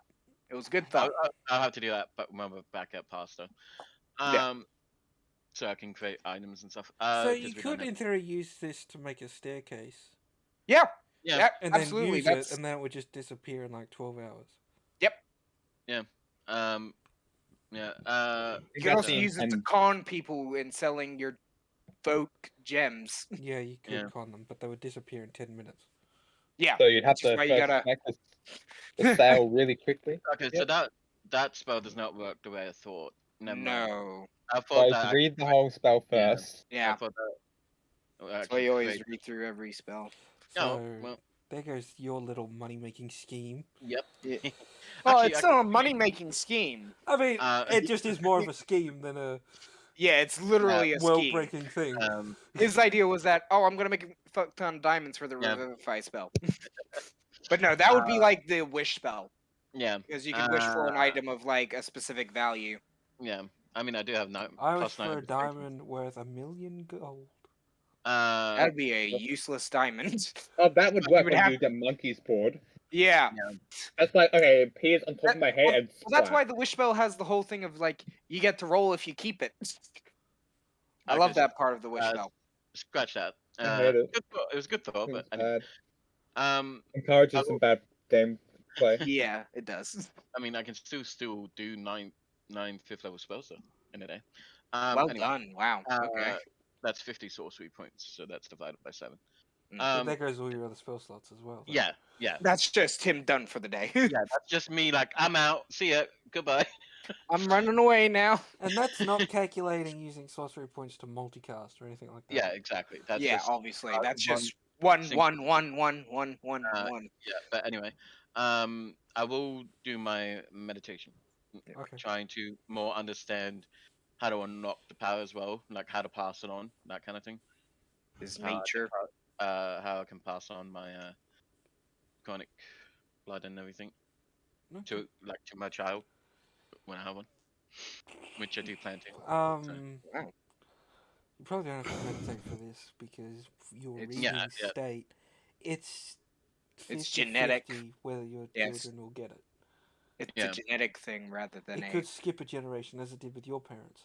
It was a good thought. I'll have to do that, but when we're back at pasta. Yeah. So I can create items and stuff. So 'cause you we don't could, have- in theory, use this to make a staircase, Yeah, Yeah. yeah, and absolutely. then use That's it, and then it would just disappear in like 12 hours. Yeah. you can also Exactly. use it to And- con people in selling your folk gems. Yeah, you could Yeah. con them, but they would disappear in 10 minutes. Yeah, So you'd have which is to why you first gotta- make the sale really quickly. Okay. So that spell does not work the way I thought. Never mind. No. I thought Guys, that. read the whole spell Yeah. first. I Yeah, thought that. that's why you always read through every spell. So No. Well. there goes your little money-making scheme. Yep. Yeah. Actually, Well, it's still a money-making scheme. I mean, Uh, it just is more of a scheme than a Yeah, it's literally a scheme. world-breaking thing. His idea was that, I'm gonna make a fuck ton of diamonds for the Yeah. Revivify spell. But no, that would be like the wish spell. Yeah. Because you can wish for an item of like a specific value. Yeah. I mean, I do have I wish plus for a 9. diamond worth 1,000,000 gold. That'd be a useless diamond. Oh, that would You work would when have- you get monkey's board. Yeah. That's like, okay, it appears on top of my head and Well, that's splat. why the wish spell has the whole thing of like you get to roll if you keep it. I Okay, love so, that part of the wish spell. Scratch that. I hate it. It was a good thought, but It's anyway. bad. Encourages some bad game play. Yeah, it does. I mean, I can still do nine 5th level spells though in a day. Well Anyway, done. Wow. Okay. that's 50 sorcery points, so that's divided by 7. But there goes all your other spell slots as well. though. Yeah. That's just him done for the day. Yeah, that's just me. Like, I'm out. See ya. Goodbye. I'm running away now. And that's not calculating using sorcery points to multicast or anything like that. Yeah, exactly. That's Yeah, just obviously. That's one just one. Yeah, but anyway, I will do my meditation, Okay. trying to more understand how to unlock the power as well, like how to pass it on, that kind of thing. His How nature. how I can pass on my chronic blood and everything Okay. to my child when I have one, which I do plan to. Wow. You probably don't have to meditate for this because your It's- reading Yeah, yeah. state, it's It's 50 genetic. whether your Yes. children will get it. It's Yeah. a genetic thing rather than It a. could skip a generation as it did with your parents.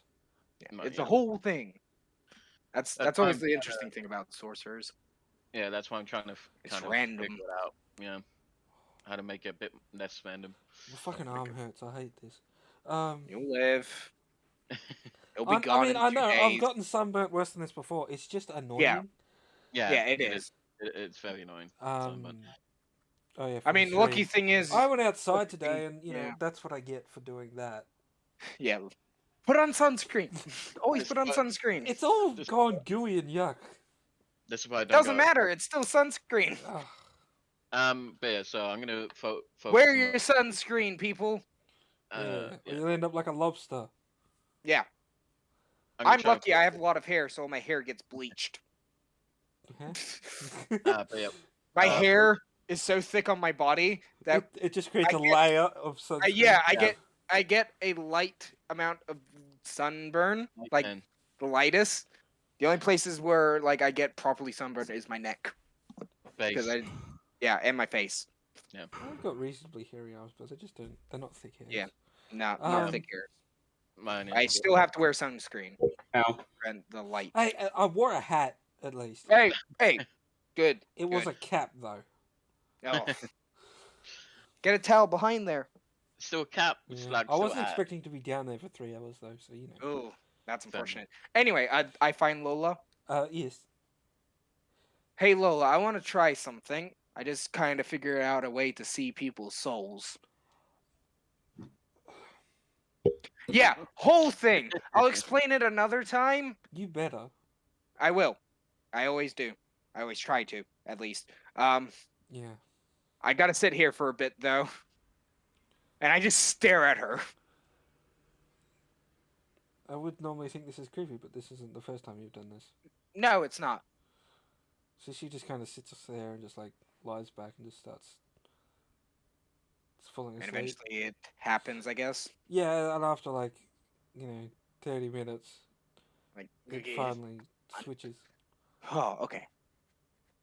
Yeah, Well, it's yeah. a whole thing. That's That's always why the interesting thing about sorcerers. Yeah, that's why I'm trying to It's kind of random. figure it out. Yeah, how to make it a bit less random. My fucking Okay. arm hurts. I hate this. You'll live. It'll be I gone mean, in I 2 know days. I've gotten sunburnt worse than this before. It's just annoying. Yeah, Yeah, it is. It's very annoying. Um. Oh yeah. I for the mean, lucky stream. thing is, I went outside lucky today, thing- and you know yeah. that's what I get for doing that. yeah, put on sunscreen. Always This put on what- sunscreen. It's all Just- gone gooey and yuck. This is why I don't Doesn't go matter. It's still sunscreen. Ugh. But yeah, so I'm gonna focus. Wear on your sunscreen, people. Yeah. yeah. You'll end up like a lobster. Yeah, gonna I'm try and lucky. I have a lot of hair, so my hair gets bleached. Huh? But yeah, My Uh, hair is so thick on my body that it just creates I a get- layer of sunscreen. Yeah. I get a light amount of sunburn, like and the lightest. The only places where like I get properly sunburned is my neck because base. and my face. I've got reasonably hairy arms, but I just don't. They're not thick hairs. Yeah. Not Um, thick hair. Mine I is. still have to wear sunscreen Ow. and the light. Hey, I wore a hat at least. Hey, good. It was good. a cap though. Oh. Get a towel behind there. Still a cap. Which Yeah. like I still wasn't a hat. expecting to be down there for 3 hours though, so you know. Oh, that's Fair unfortunate. Anyway, I find Lola. Yes. Hey Lola, I want to try something. I just kind of figured out a way to see people's souls. Yeah, whole thing. I'll explain it another time. You better. I will. I always do. I always try to, at least. Yeah. I gotta sit here for a bit though. And I just stare at her. I would normally think this is creepy, but this isn't the first time you've done this. No, it's not. So she just kind of sits there and just like lies back and just starts falling And asleep. eventually it happens, I guess. Yeah, and after like, 30 minutes, Like, it finally switches. oh, okay.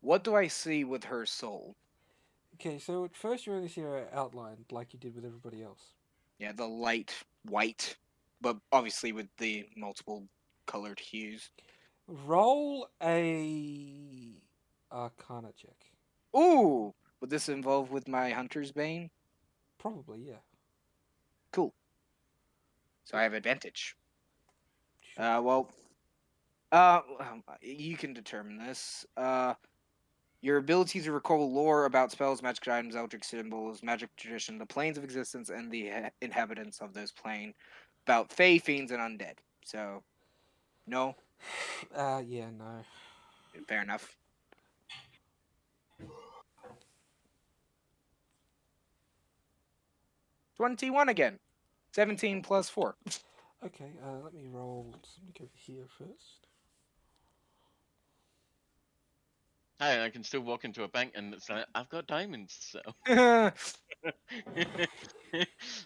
What do I see with her soul? Okay, so at first you only see her outlined like you did with everybody else. Yeah, the light white, but obviously with the multiple colored hues. Roll a Arcana check. Ooh, would this involve with my Hunter's Bane? Probably, yeah. Cool. So I have advantage. Sure. You can determine this. Your ability to recall lore about spells, magic items, eldritch symbols, magic tradition, the planes of existence, and the inhabitants of those plane, about fae, fiends, and undead. So, no, Yeah, no. fair enough. $21 again. 17 plus 4. Okay, let me roll something over here first. Hey, I can still walk into a bank and it's like I've got diamonds. So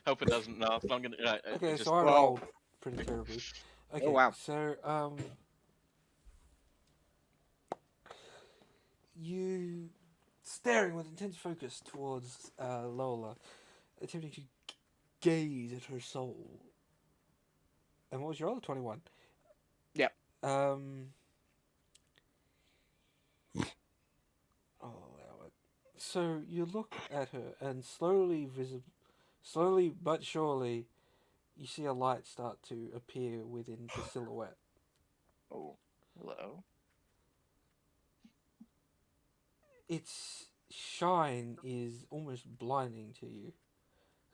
hope it doesn't last long. Right, Okay, just, so I well- rolled pretty terribly. Okay, wow. so you staring with intense focus towards Lola, attempting to gaze at her soul. And what was your roll? 21. Yep. I'll allow it. So you look at her, and slowly but surely, you see a light start to appear within the silhouette. Oh, hello. Its shine is almost blinding to you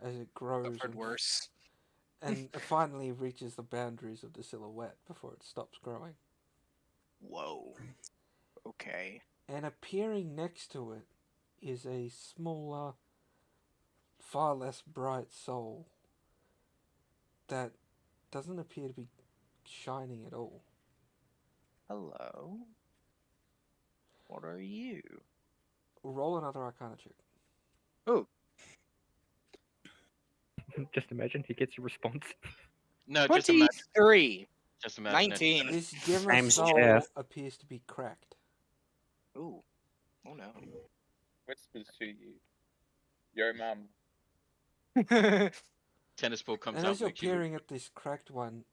as it grows I've heard worse. and finally reaches the boundaries of the silhouette before it stops growing. Whoa. Okay. And appearing next to it is a smaller, far less bright soul that doesn't appear to be shining at all. Hello. What are you? Roll another Arcana check. Oh, Just imagine he gets a response. No, just imagine. 23. Just imagine 19. This Gemma James soul Jeff. appears to be cracked. Ooh. Oh no. Whispers to you. Yo, mum. Tennis ball comes And out. as you're makes you- peering at this cracked one,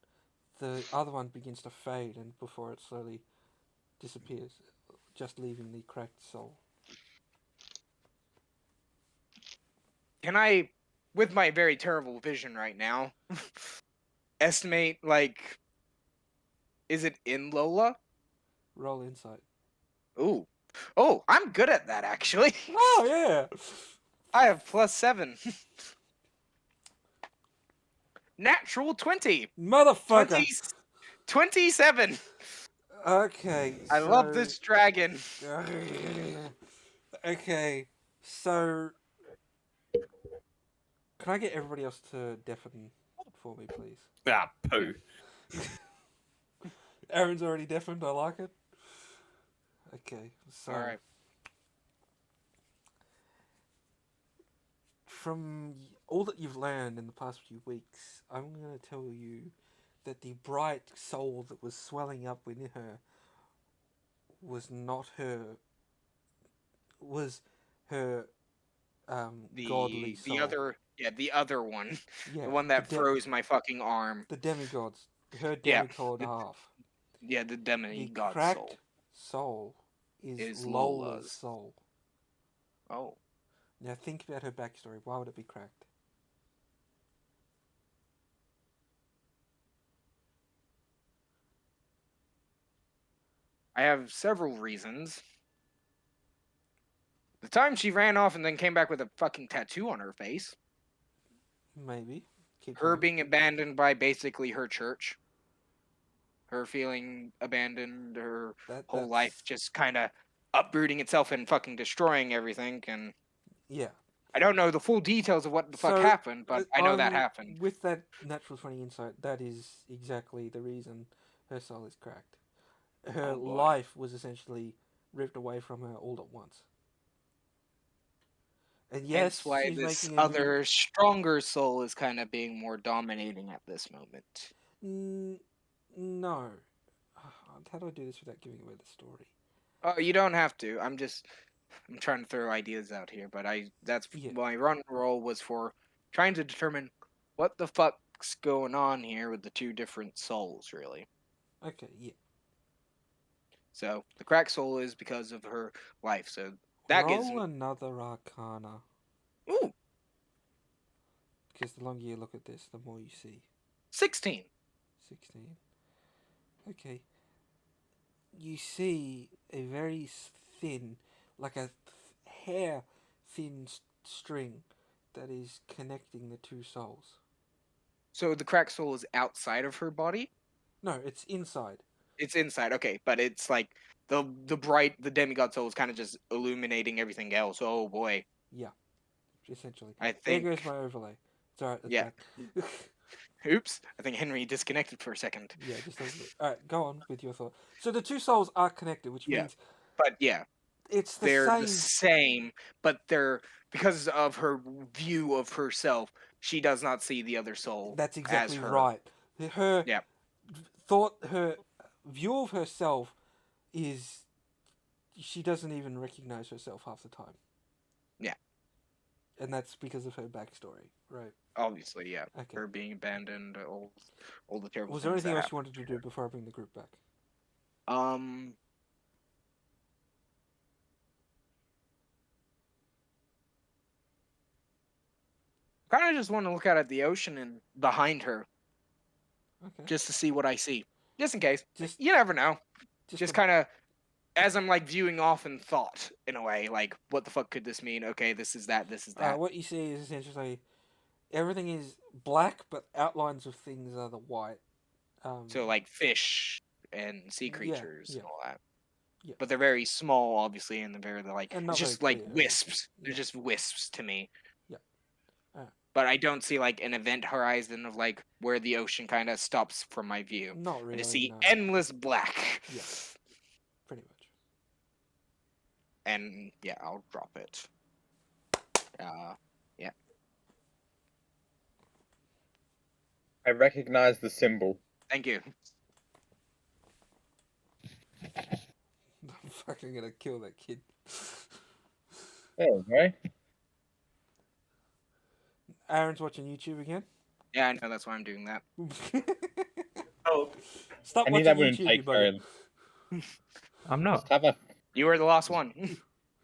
the other one begins to fade, and before it slowly disappears, just leaving the cracked soul. Can I, with my very terrible vision right now, estimate, like, is it in Lola? Roll insight. Ooh. Oh, I'm good at that, actually. Oh yeah. I have +7. Natural 20. Motherfucker. 20 27. Okay. I love so- this dragon. Okay, so can I get everybody else to deafen for me, please? Ah, poo. Aaron's already deafened. I like it. Okay, so Alright. from all that you've learned in the past few weeks, I'm going to tell you that the bright soul that was swelling up within her was not her. Was her godly soul. The other one. Yeah, The one that the froze my fucking arm. the demigods, her Yeah, demigod half. Yeah, the The demigod cracked soul. soul is Is Lola's Lola's. soul. Oh. Now think about her backstory. Why would it be cracked? I have several reasons. The time she ran off and then came back with a fucking tattoo on her face. Maybe. Keep Her going. being abandoned by basically her church. Her feeling abandoned, her whole life just kind of uprooting itself and fucking destroying everything. And Yeah. I don't know the full details of what the fuck So, happened, but I know that on- happened. With that natural 20 insight, that is exactly the reason her soul is cracked. Her Oh, boy. life was essentially ripped away from her all at once. And yes, Hence why she's this making a other stronger soul is kind of being more dominating at this moment. No. How do I do this without giving away the story? Oh, you don't have to. I'm trying to throw ideas out here, but that's Yeah. my run roll was for trying to determine what the fuck's going on here with the two different souls, really. Okay, yeah. So the crack soul is because of her life. So that gives Roll me another arcana. ooh Because the longer you look at this, the more you see. 16. 16. Okay. You see a very thin, like a hair thin string that is connecting the two souls. So the crack soul is outside of her body. No, it's inside. It's inside, okay, but it's like the demigod soul is kind of just illuminating everything else. Oh boy, Yeah, essentially. I There think. goes my overlay. It's alright, it's Yeah. back. Oops, I think Henry disconnected for a second. Yeah, just a little bit. Alright, go on with your thought. So the two souls are connected, which Yeah. means But yeah, it's the they're same. the same, but they're because of her view of herself, she does not see the other soul. That's exactly her. right. Her Yeah. her view of herself is she doesn't even recognize herself half the time. Yeah. And that's because of her backstory, right? Obviously, yeah. Okay. Her being abandoned, all the terrible Was there things anything that else you wanted to do before I bring the group back? happened. Kind of just want to look out at the ocean and behind her, Okay. just to see what I see, just in case. Just- You never know. Just a- kind of as I'm like viewing off in thought, in a way, like what the fuck could this mean? Okay, this is that. This is that. what you see is essentially everything is black, but outlines of things are the white. So like fish and sea Yeah, creatures yeah. and all that. Yeah. But they're very small, obviously, and they're like And not it's just very like clear. wisps. They're Yeah. just wisps to me. Yeah. But I don't see like an event horizon of like where the ocean kind of stops from my view. Not I really. just see no. endless black. Yeah. Pretty much. And yeah, I'll drop it. Yeah. I recognize the symbol. Thank you. I'm fucking gonna kill that kid. There we go. Aaron's watching YouTube again. Yeah, I know. That's why I'm doing that. Oh, Stop I knew watching that wouldn't YouTube, you take bugger. very. I'm not. Just have a You were the last one.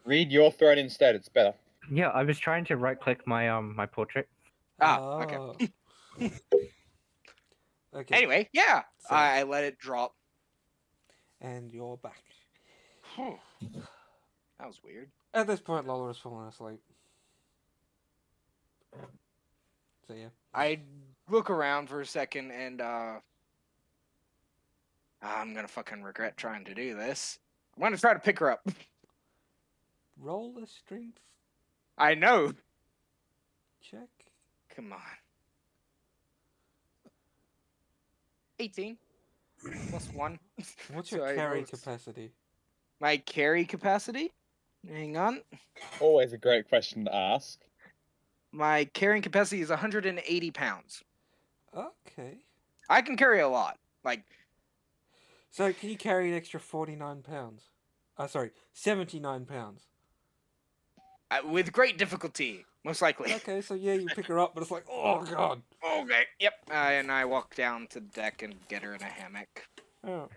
read your thread instead. It's better. Yeah, I was trying to right click my my portrait. Okay. Okay. Anyway, yeah, So- I let it drop. And you're back. That was weird. At this point, Lola has fallen asleep. So yeah. I look around for a second and I'm gonna fucking regret trying to do this. I'm gonna try to pick her up. Roll a strength I know. check. Come on. 18 plus 1. What's So your I carry rolled- capacity? My carry capacity? Hang on. Always a great question to ask. My carrying capacity is 180 pounds. Okay. I can carry a lot. Like, So can you carry an extra 49 pounds? Sorry, 79 pounds. with great difficulty, most likely. Okay, so yeah, you pick her up, but it's like, oh god. Okay. Yep. And I walk down to the deck and get her in a hammock. Oh,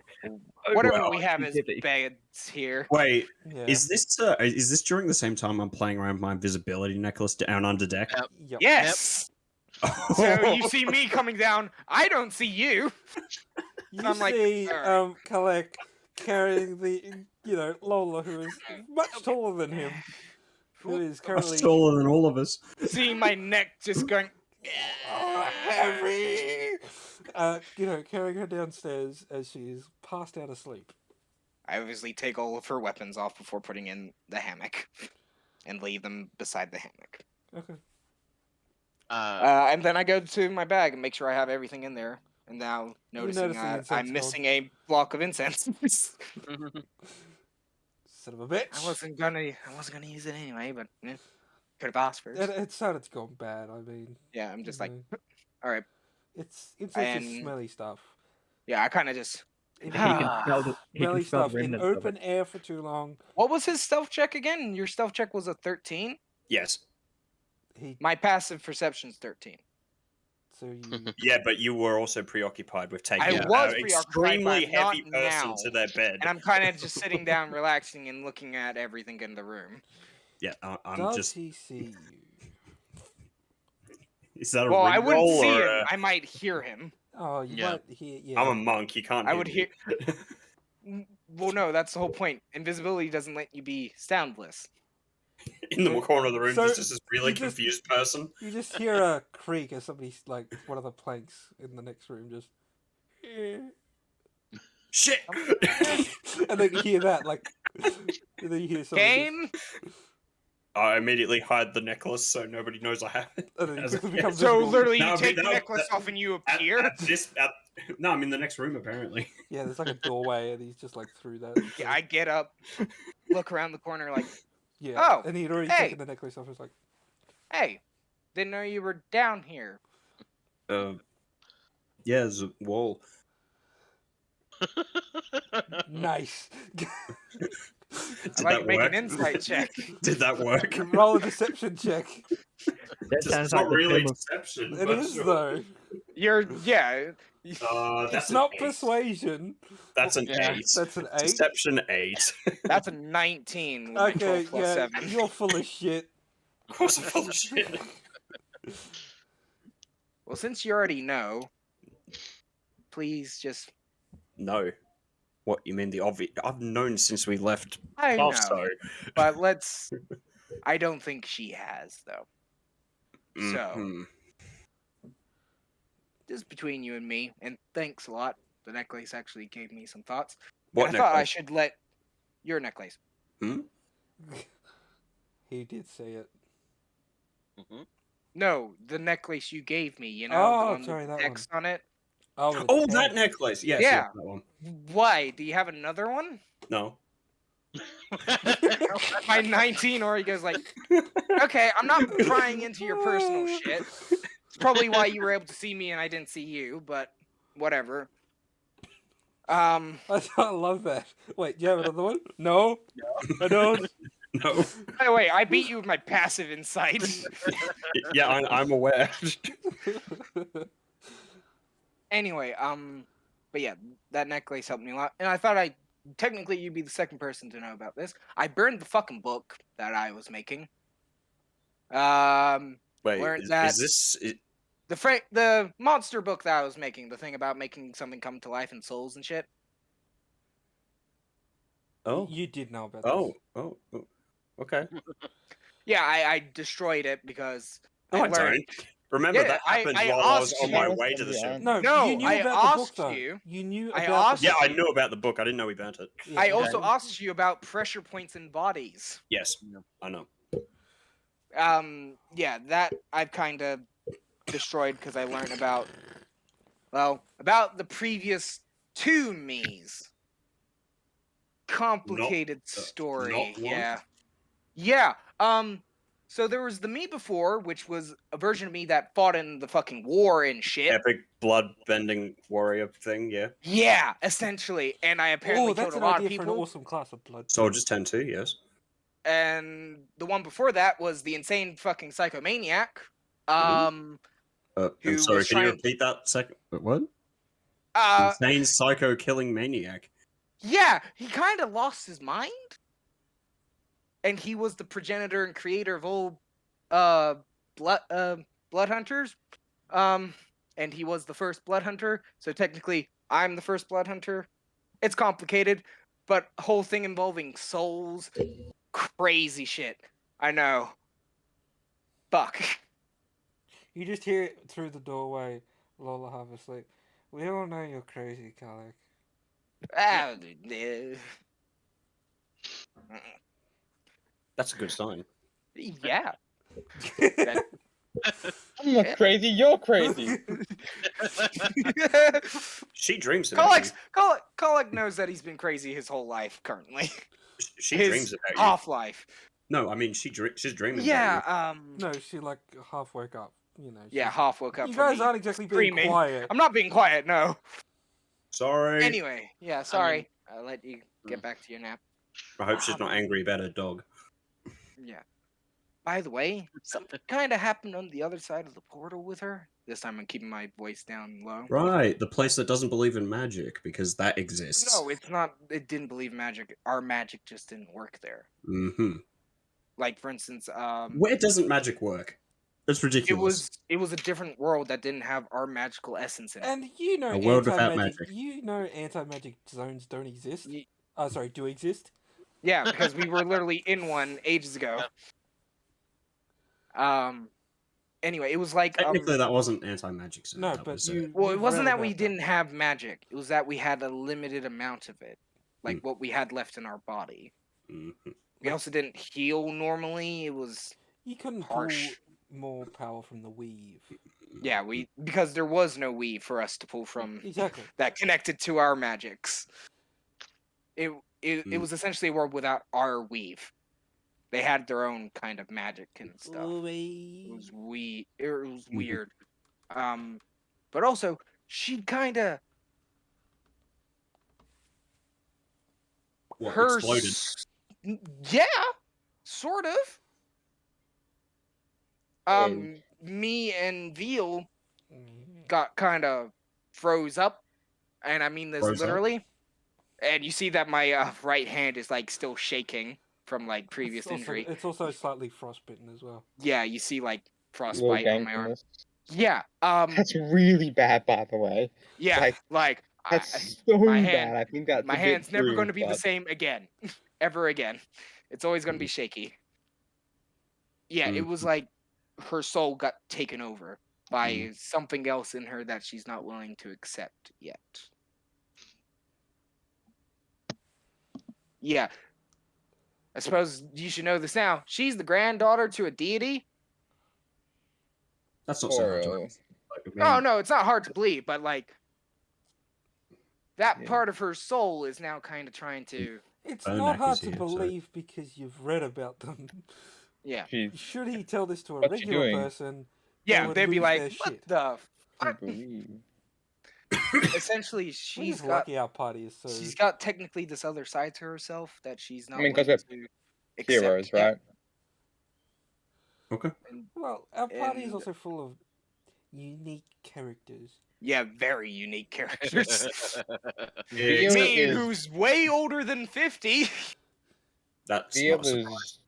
Whatever well, we have is Diddy. beds here. wait. yeah. Is this during the same time I'm playing around with my invisibility necklace down under deck? Yep. Yep. Yes. So you see me coming down. I don't see you. You I'm like, see, alright. Kalek carrying the, Lola, who is much taller than him, who is I'm currently taller than all of us. See my neck just going. heavy. Carrying her downstairs as she is passed out asleep. I obviously take all of her weapons off before putting in the hammock, and leave them beside the hammock. Okay. And then I go to my bag and make sure I have everything in there. And now noticing notice the that incense I'm gold. missing a block of incense. Son of a bitch. I wasn't gonna use it anyway, but could have asked first. It sounded gone bad. I mean, Yeah, I'm just you like, know, all right. it's just And- smelly stuff. Yeah, I kind of just. He can smell the, he Smelly can smell stuff the in remnants of open it. air for too long. What was his stealth check again? Your stealth check was a 13. Yes. He My passive perception's 13. so you Yeah, but you were also preoccupied with taking I an was preoccupied, extremely but not heavy person now. to their bed. And I'm kind of just sitting down, relaxing, and looking at everything in the room. Yeah, I'm does just. he see you? Is that a Well, I ring wouldn't roll see or him. a- I might hear him. Oh, you Yeah. might hear. Yeah. I'm a monk. You can't. I would me. Well, no, that's the whole point. Invisibility doesn't let you be soundless. In the corner of the room, So, there's just this really you just- confused person. You just hear a creak as somebody's like one of the planks in the next room just. Shit. And then you hear that like. And then you hear something. Game. I immediately hide the necklace so nobody knows I have it. And then it As quickly a- becomes So visible. literally, you That would be- take the that would- necklace that- off and you At, appear. no, I'm in the next room apparently. Yeah, there's like a doorway, and he's just like through that. Yeah, I get up, look around the corner, like, Yeah. Oh, And he'd already hey. taken the necklace off. It's like, "Hey, didn't know you were down here." Yeah, there's a wall. nice. Did I'd like that to make work? an insight check. Did that work? Roll a deception check. That It's sounds not like the really symbol. deception. It but is sure. though. Yeah. That's It's an not 8. persuasion. That's an Yeah. 8. That's an 8. Deception 8. That's a 19 with my 12 Okay, plus yeah, 7. you're full of shit. Of course I'm full of shit. Well, since you already know, please just. No. What, you mean the obvious? I've known since we left I know, Pasto. but let's. I don't think she has though. So, Mhm. just between you and me, and thanks a lot. The necklace actually gave me some thoughts. What And I thought I necklace? should let your necklace. He did say it. No, the necklace you gave me. You know, Oh, the one sorry, with that the one. text on it. Oh, Oh, that necklace. Yes, Yeah. that one. Why? Do you have another one? No. My 19 or he goes like, okay, I'm not prying into your personal shit. It's probably why you were able to see me and I didn't see you, but whatever. I love that. Wait, do you have another one? No, I don't. No. By the way, I beat you with my passive insight. Yeah, I'm aware. Anyway, but yeah, that necklace helped me a lot, and I thought technically you'd be the second person to know about this. I burned the fucking book that I was making. Wait, learned is that this? the monster book that I was making, the thing about making something come to life and souls and shit. Oh, You did know about oh, this. oh, oh. Okay. Yeah, I destroyed it because No, I learned. don't. Remember Yeah, that happened I while I was asked on you- my That was way on to the the ship. end. No, No, you knew I about the book asked though. you- You knew I about asked the Yeah, book. I knew about the book. I didn't know we burnt it. Yeah, I also okay. asked you about pressure points in bodies. Yes, I know. Yeah, that I've kind of destroyed because I learned about the previous two me's. Complicated story. not one? Yeah. Yeah. So there was the me before, which was a version of me that fought in the fucking war and shit. Epic blood-bending warrior thing. Yeah. Yeah, essentially. And I apparently Oh, that's killed a an lot idea of for an people. awesome class of blood. Soldiers 10-2, yes. And the one before that was the insane fucking psychomaniac. I'm Who sorry, was can you trying- repeat that second? What? Uh, Insane psycho killing maniac. yeah, he kind of lost his mind. And he was the progenitor and creator of all blood hunters. And he was the first blood hunter, so technically I'm the first blood hunter. It's complicated, but whole thing involving souls, crazy shit. I know. Fuck. You just hear it through the doorway, Lola half asleep. We all know you're crazy, Kalik. Ah, That's a good sign. yeah. I'm not crazy, you're crazy. She dreams about you. Kolek knows that he's been crazy his whole life currently. She his dreams about you. half life. No, I mean she's dreaming about Yeah, No, she like half woke up. You know. yeah, she's- half woke up. You from guys me aren't exactly being screaming. quiet. I'm not being quiet, no. you. Sorry. Anyway, yeah, sorry. I'll let you get back to your nap. I hope she's not angry about her dog. Yeah. By the way, something kind of happened on the other side of the portal with her. This time I'm keeping my voice down low. Right, the place that doesn't believe in magic because that exists. No, it's not. It didn't believe magic. Our magic just didn't work there. Mm-hmm. Like for instance, Where doesn't magic work? That's ridiculous. it was a different world that didn't have our magical essence in it. And you know, A world without anti-magic. magic. You know, anti-magic zones don't exist. Ye- Sorry, do exist. Yeah, because we were literally in one ages ago. Anyway, it was like Technically, that wasn't anti-magic. So No, that but was, you. well, it you've wasn't read that we about didn't have magic. It was that we had a limited amount of it, like Hmm. what we had left in our body. Mhm. We also didn't heal normally. It was You couldn't harsh. pull more power from the weave. yeah, because there was no weave for us to pull from Exactly. that connected to our magics. It Hmm. was essentially a world without our weave. They had their own kind of magic and stuff. It was weird. But also she kind of What, her exploded? yeah, sort of. Me and Veal got kind of froze up, and I mean this Froze up? literally. And you see that my right hand is like still shaking from like previous injury. It's also slightly frostbitten as well. Yeah, you see like Little frostbite on gang my from arm. this. Yeah, That's really bad, by the way. yeah, like, I- That's so my bad. hand- I think that's my a bit hand's never rude, going to be the but- same again, ever again. It's always going to be shaky. Yeah, it was like her soul got taken over by something else in her that she's not willing to accept yet. Yeah. I suppose you should know this now. She's the granddaughter to a deity. That's not so hard to Or, understand. Like, I Oh mean, no, it's not hard to believe, but like that Yeah. part of her soul is now kind of trying to It's Bonac not hard is to here, so- believe because you've read about them. Yeah. She's Should he tell this to a What's she regular doing? person, Yeah, would they'd be lose like, their what shit. the I fuck? believe. Essentially, We're she's just got lucky our party is so. she's got technically this other side to herself that she's not I mean, 'cause willing we're to accept Heroes, yet. right? Okay. And, Well, our party is and- also full of unique characters. yeah, very unique characters. Veal Me, is who's way older than 50. That's Veal not a surprise. is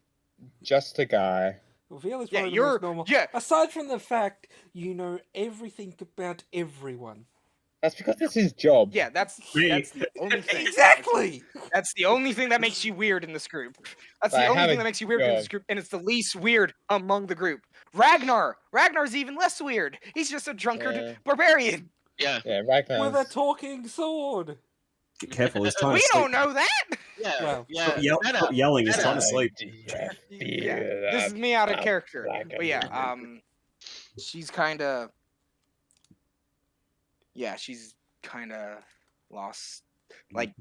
just a guy. Well, Veal is Yeah, probably the you're most normal. yeah. Aside from the fact you know everything about everyone. That's because it's his job. Yeah, that's Me. the only thing. Exactly. That's the only thing that makes you weird in this group. That's I the only have thing a that makes you weird in this job. group, and it's the least weird among the group. Ragnar's even less weird. He's just a drunkard Yeah. barbarian. Yeah, Yeah, With a Ragnar's. talking sword. Be careful, he's trying We to sleep. don't know that. yeah, Well, yeah. Stop yelling, he's Better. trying to sleep. Yeah, Yeah, this is me out of character. Dragon. But yeah, she's kind of, she's kind of lost. Like,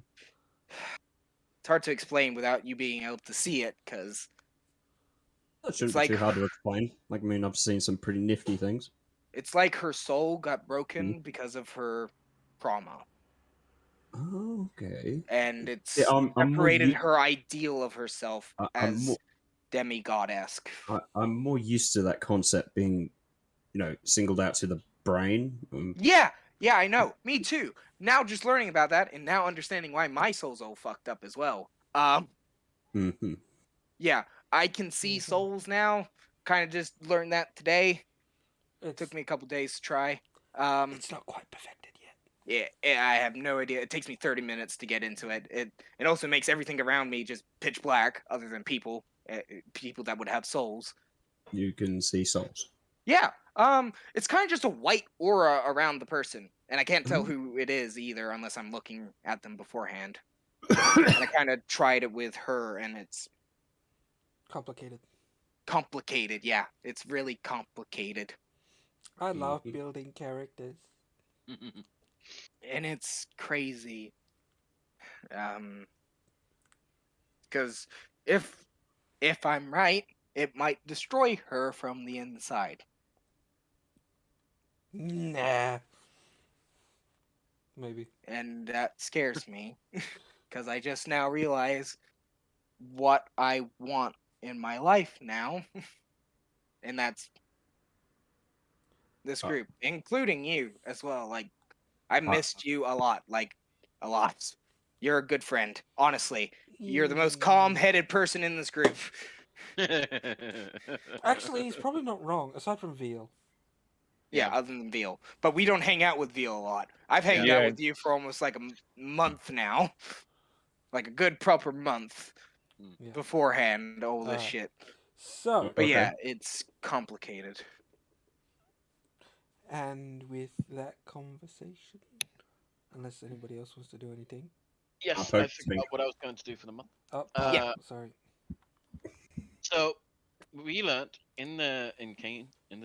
it's hard to explain without you being able to see it, because That shouldn't it's be like- too hard to explain. Like, I mean, I've seen some pretty nifty things. it's like her soul got broken because of her trauma, Oh, okay. and it's Yeah, I'm more separated u- her ideal of herself I'm as more- demigod-esque. I'm more used to that concept being, singled out to the brain. Yeah, I know. Me too. Now just learning about that and now understanding why my soul's all fucked up as well. Mhm. Yeah, I can see Mhm. souls now. Kind of just learned that today. It's, Took me a couple days to try. it's not quite perfected yet. Yeah, I have no idea. It takes me 30 minutes to get into it. It also makes everything around me just pitch black, other than people that would have souls. You can see souls. Yeah. It's kind of just a white aura around the person, and I can't tell Mhm. who it is either unless I'm looking at them beforehand. And I kind of tried it with her, and it's Complicated. complicated. Yeah, it's really complicated, I love Mhm. building characters. and it's crazy. Because if I'm right, it might destroy her from the inside. Nah. Maybe. And that scares me because I just now realize what I want in my life now, and that's this group, including you as well. Like, I missed you a lot, like a lot. You're a good friend, honestly. You're the most calm-headed person in this group. Actually, he's probably not wrong, aside from Veal. Yeah, other than Veal. But we don't hang out with Veal a lot. I've hanged Yeah. out with you for almost like a month now. Like a good proper month Yeah. beforehand, all this Alright. shit. So, But Okay. yeah, it's complicated. and with that conversation, unless anybody else wants to do anything. Yes, I'll I poke forgot Pink. what I was going to do for the month. Oh, Yeah. sorry. So we learnt in the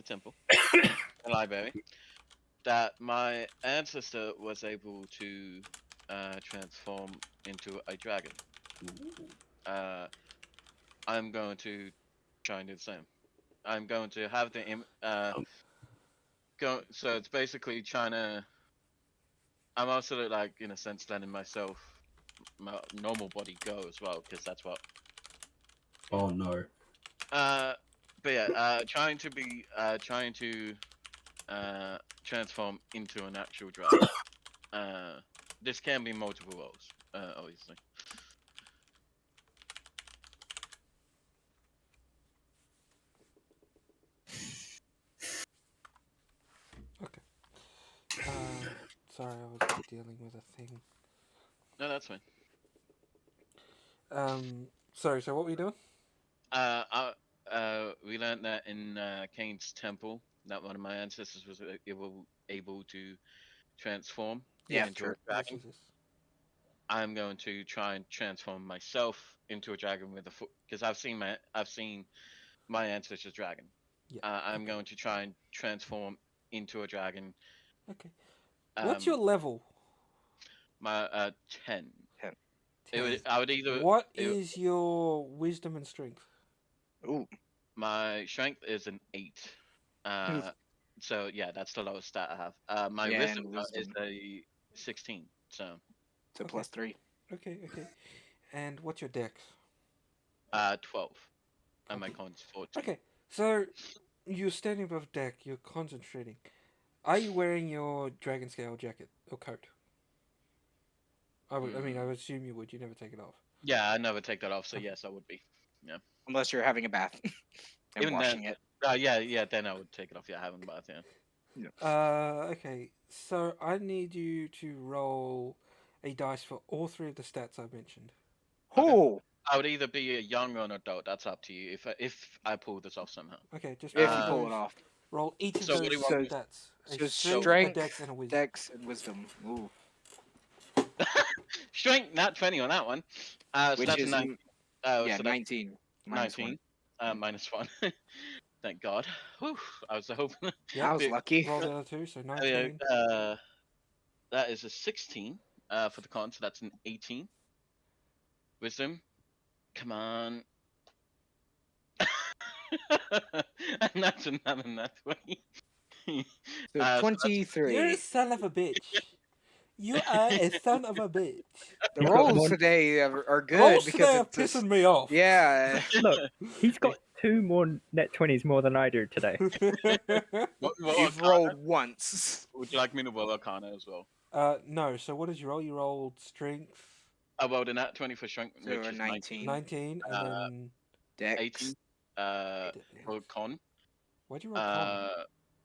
temple, the library, that my ancestor was able to transform into a dragon. I'm going to try and do the same. I'm going to have the so it's basically trying to. I'm also like in a sense letting myself my normal body go as well because that's what. Oh no. But yeah, trying to transform into an actual dragon. This can be multiple roles, obviously. Sorry, I was dealing with a thing. No, that's fine. Sorry, so what were you doing? We learned that in Cain's temple that one of my ancestors was able to transform Yeah, into sure. a dragon. Jesus. I'm going to try and transform myself into a dragon with a foot because I've seen my ancestor's dragon. Yeah. I'm going to try and transform into a dragon. Okay. What's your level? My 10. I would either. What it- is your wisdom and strength? Ooh. My strength is an 8. So yeah, that's the lowest stat I have. My Yeah, wisdom, and is wisdom. a 16. So So Okay. +3. Okay. And what's your dex? 12, and my Okay. con's 14. Okay, so you're standing above deck. You're concentrating. Are you wearing your dragon scale jacket or coat? I would. I mean, I would assume you would. You never take it off. Yeah, I never take that off. So Okay. yes, I would be. Unless you're having a bath and Even washing it. yeah. Then I would take it off. Yeah, having a bath. Yeah. Okay. So I need you to roll a dice for all three of the stats I mentioned. Okay. Oh, I would either be a young or an adult. That's up to you. If I pull this off somehow. Okay, just if roll you pull those. it off. Roll each of So what those do you want me- stats. So A strength, a dex, and a wisdom. dex, and wisdom. Ooh. Strength, not 20 on that one. So Which that's is a 9. yeah, So that's 19. Minus 19. one. Minus 1. Thank God. Whew, I was hoping. Yeah, I was lucky. roll the other two, so Oh, yeah, 19. that is a 16 for the con, so that's an 18. Wisdom. Come on. And that's another nat 20. So that's- 23. You're a son of a bitch. You are a son of a bitch. The You've got rolls one- today are good Rolls because today are it's pissing me off. yeah. Look, he's got 2 more net 20s more than I do today. What You've arcana? rolled once. Would you like me to roll arcana as well? No. So what did you roll? You rolled strength I rolled a nat 20 for strength, So which a is 19. 19, and then Dex. 18. Rolled con. why'd you roll con?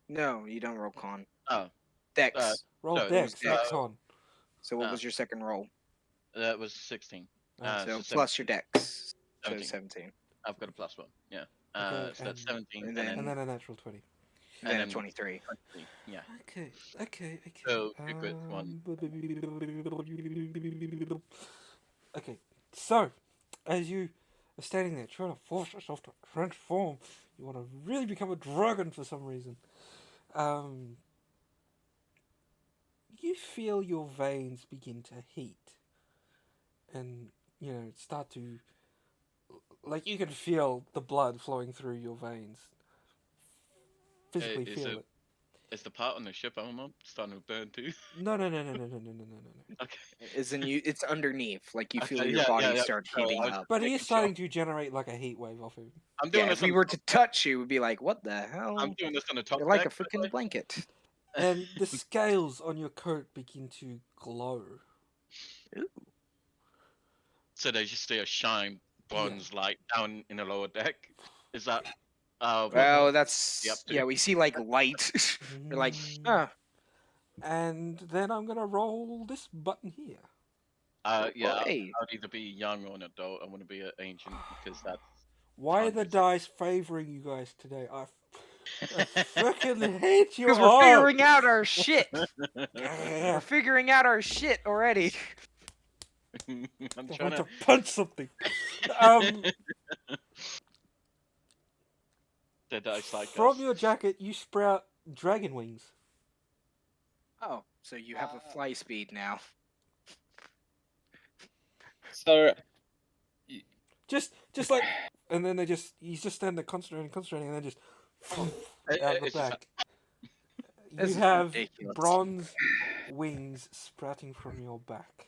No, you don't roll con. Oh, Dex. Roll so it dex, was not dex. con. So what was your second roll? that was 16. So so plus your dex. So 17. 17. I've got a plus 1. Yeah. Okay, So that's and- 17, and And then a natural 20. Then then- 23. 20. Yeah. Okay. So, two crits, one. Okay, so as you are standing there trying to force yourself to transform, you want to really become a dragon for some reason. You feel your veins begin to heat, and start to, like, you can feel the blood flowing through your veins. Physically is feel it- it. Is the part on the ship I'm on starting to burn too? No. Okay. It's underneath. Like you feel Okay, your yeah, body yeah. start Oh, heating I was- up. But he Making is starting to generate like a heat wave off him. I'm doing Yeah, this if we on were the to touch you, we'd be like, what the hell? I'm doing this on the top. You're like a deck, by the freaking way. blanket. And the scales on your coat begin to glow. So they just see a shine bronze light down in the lower deck. Is that? Well, that's Yep. yeah. We see like light. We're like, Mm. And then I'm gonna roll this button here. Yeah. hey. I'd either be young or an adult. I want to be an ancient because that's. Why are the 100%. dice favoring you guys today? I freaking hate you Because all. we're figuring out our shit. Yeah, We're figuring out our shit already. I'm I trying want to. to punch something. The dice like From us. your jacket, you sprout dragon wings. Oh, so you have a fly speed now. So, Just like, and then he's just standing there concentrating, and then just out the It's just back. This You is have ridiculous. bronze wings sprouting from your back.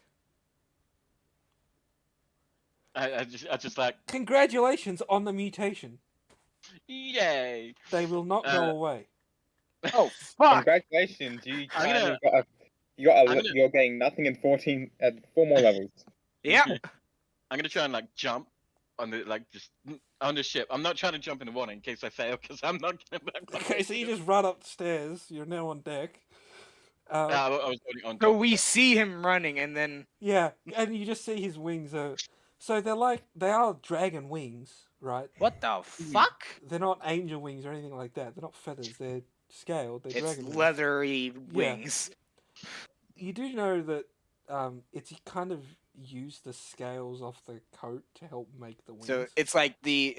I just like Congratulations on the mutation. yay. They will not go away. Oh fuck! congratulations, you I'm gonna- you're getting nothing in 14 at 4 more levels. Yeah. I'm gonna try and like jump on the just on the ship. I'm not trying to jump in the water in case I fail because I'm not getting back. on Okay, the so you ship. just run up the stairs. You're now on deck. I was already on So top. we see him running, and then Yeah, and you just see his wings are. So they are dragon wings, right? what the fuck? They're not angel wings or anything like that. They're not feathers. They're scaled. They're It's dragon wings. leathery wings. You do know that it's kind of used the scales off the coat to help make the wings. So it's like the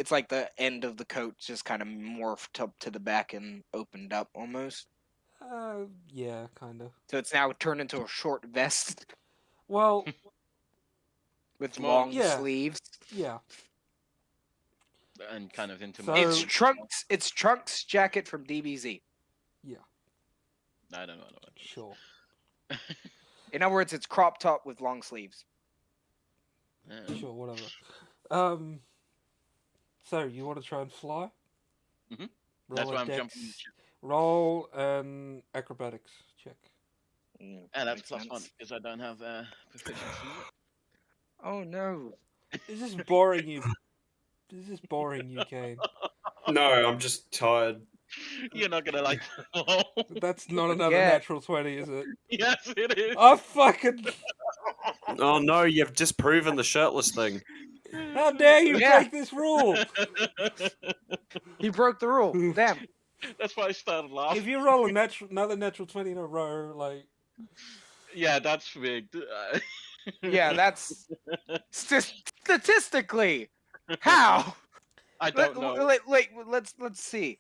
end of the coat just kind of morphed up to the back and opened up almost. Yeah, kind of. So it's now turned into a short vest. Well, with Small. long Yeah. sleeves. Yeah. And kind of into So- It's Trunks jacket from DBZ. Yeah. I don't know what it is. Sure. In other words, it's crop top with long sleeves. Yeah. Sure. Whatever. So you want to try and fly? Mhm. Roll That's a why I'm dex- jumping. Roll an acrobatics check. And that's Makes +1 sense. because I don't have proficiency. Oh no. Is this boring you? Is this boring you, Kane? No, I'm just tired. You're not gonna like that. That's not another Yeah. natural 20, is it? Yes, it is. I fucking. Oh no, you've disproven the shirtless thing. How dare you Yeah. break this rule? He broke the rule. Damn. That's why I started laughing. If you roll another natural 20 in a row, like. Yeah, that's big. Yeah, that's statistically. How? I don't know. Let's see.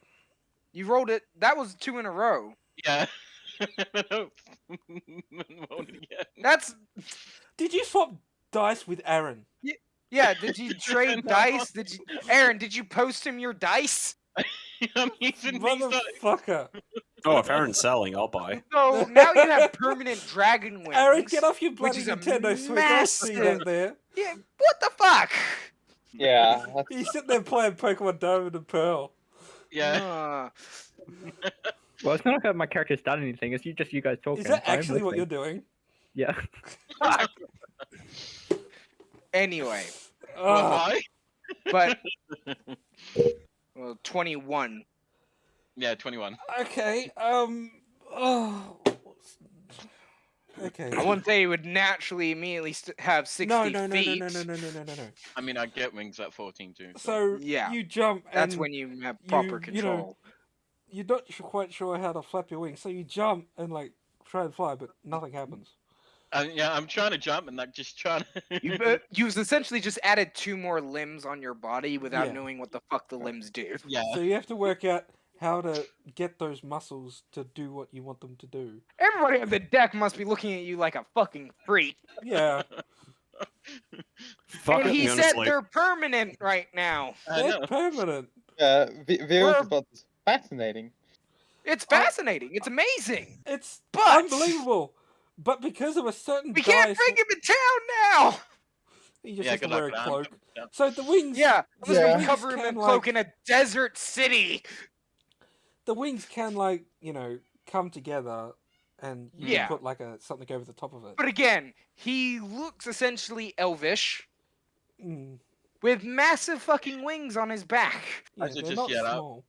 You rolled it. That was 2 in a row. Yeah. Roll it again. That's Did you swap dice with Aaron? yeah. Did you trade No. dice? Aaron? Did you post him your dice? I'm using these dice. Motherfucker. Oh, if Aaron's selling, I'll buy. So now you have permanent dragon wings. Aaron, get off your which bloody is a Nintendo Switch. I see massive- that there. Yeah. What the fuck? Yeah, He's sitting there playing Pokemon Diamond and Pearl. Yeah. Well, it's not like my character's done anything. It's just you guys talking. Is that so I'm actually what you're listening. doing? Yeah. Anyway, Well, Ah, why? but 21. Yeah, 21. okay. Oh. Okay. I wouldn't say he would naturally immediately have 60 No. feet. I mean, I get wings at 14 too. So Yeah, you jump, and That's when you have proper you know, control. you're not quite sure how to flap your wings. So you jump and like try and fly, but nothing happens. Yeah, I'm trying to jump and like just trying to. You've essentially just added 2 more limbs on your body without Yeah. knowing what the fuck the limbs do. Yeah. So you have to work out how to get those muscles to do what you want them to do. Everybody on the deck must be looking at you like a fucking freak. Yeah, Fuck And it, he I'm gonna said sleep. they're permanent right now. I they're know. permanent. Viewers have got this fascinating. It's fascinating. It's amazing. It's But- unbelievable. But because of a certain We can't dice, bring him in town now. you just Yeah, have to good luck wear a with that. cloak. Yeah. So the wings, Yeah, unless Yeah. we cover him in Can, cloak like- in a desert city. the wings can like come together, and you Yeah. can put like something over the top of it. But again, he looks essentially elvish Mm, with massive fucking wings on his back. yeah, should they're just not yell out. small.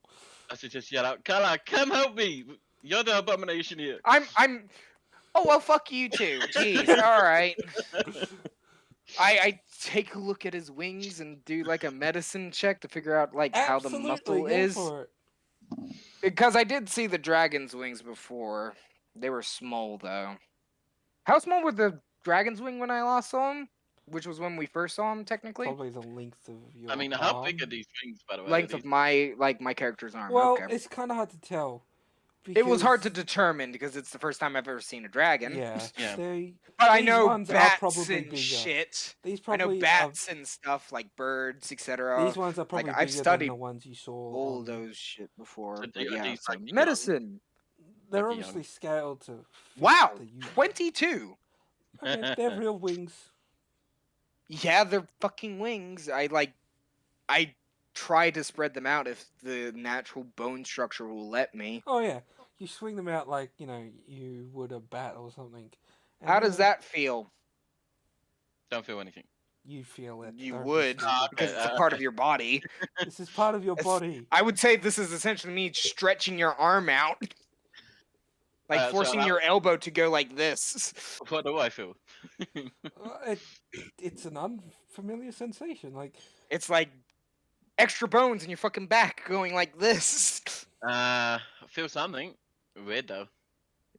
I should just yell out, Kala, come help me! You're the abomination here. I'm. Oh well, fuck you too. Jeez. All right. I take a look at his wings and do like a medicine check to figure out like how the Absolutely, muscle go is. for it. Because I did see the dragon's wings before. They were small though. How small were the dragon's wing when I last saw him? Which was when we first saw him, technically. Probably the length of your. I mean, how big are arm. these wings, by the way? Length Are of these- my character's arm. Well, okay. it's kind of hard to tell. It was hard to because- determine because it's the first time I've ever seen a dragon. Yeah, Yeah. But I These know ones are bats probably and bigger. shit. These I probably know bats and stuff like birds, etc. These ones are probably I've bigger than studied the ones you saw. all on- those shit before. So But do- are yeah, these, so like, young? medicine. They're Like a obviously scaled to. fit Wow, the user. 22. Okay, they're real wings. Yeah, they're fucking wings. I try to spread them out if the natural bone structure will let me. Oh yeah, you swing them out like you would a bat or something. and, How does you know, that feel? Don't feel anything. You feel it. You don't would, just- Ah, because it's a okay, part of your body. This is part of your It's- body. I would say this is essentially me stretching your arm out. Like So forcing how- your elbow to go like this. What do I feel? It's an unfamiliar sensation. Like It's like extra bones in your fucking back going like this. I feel something. Weird though.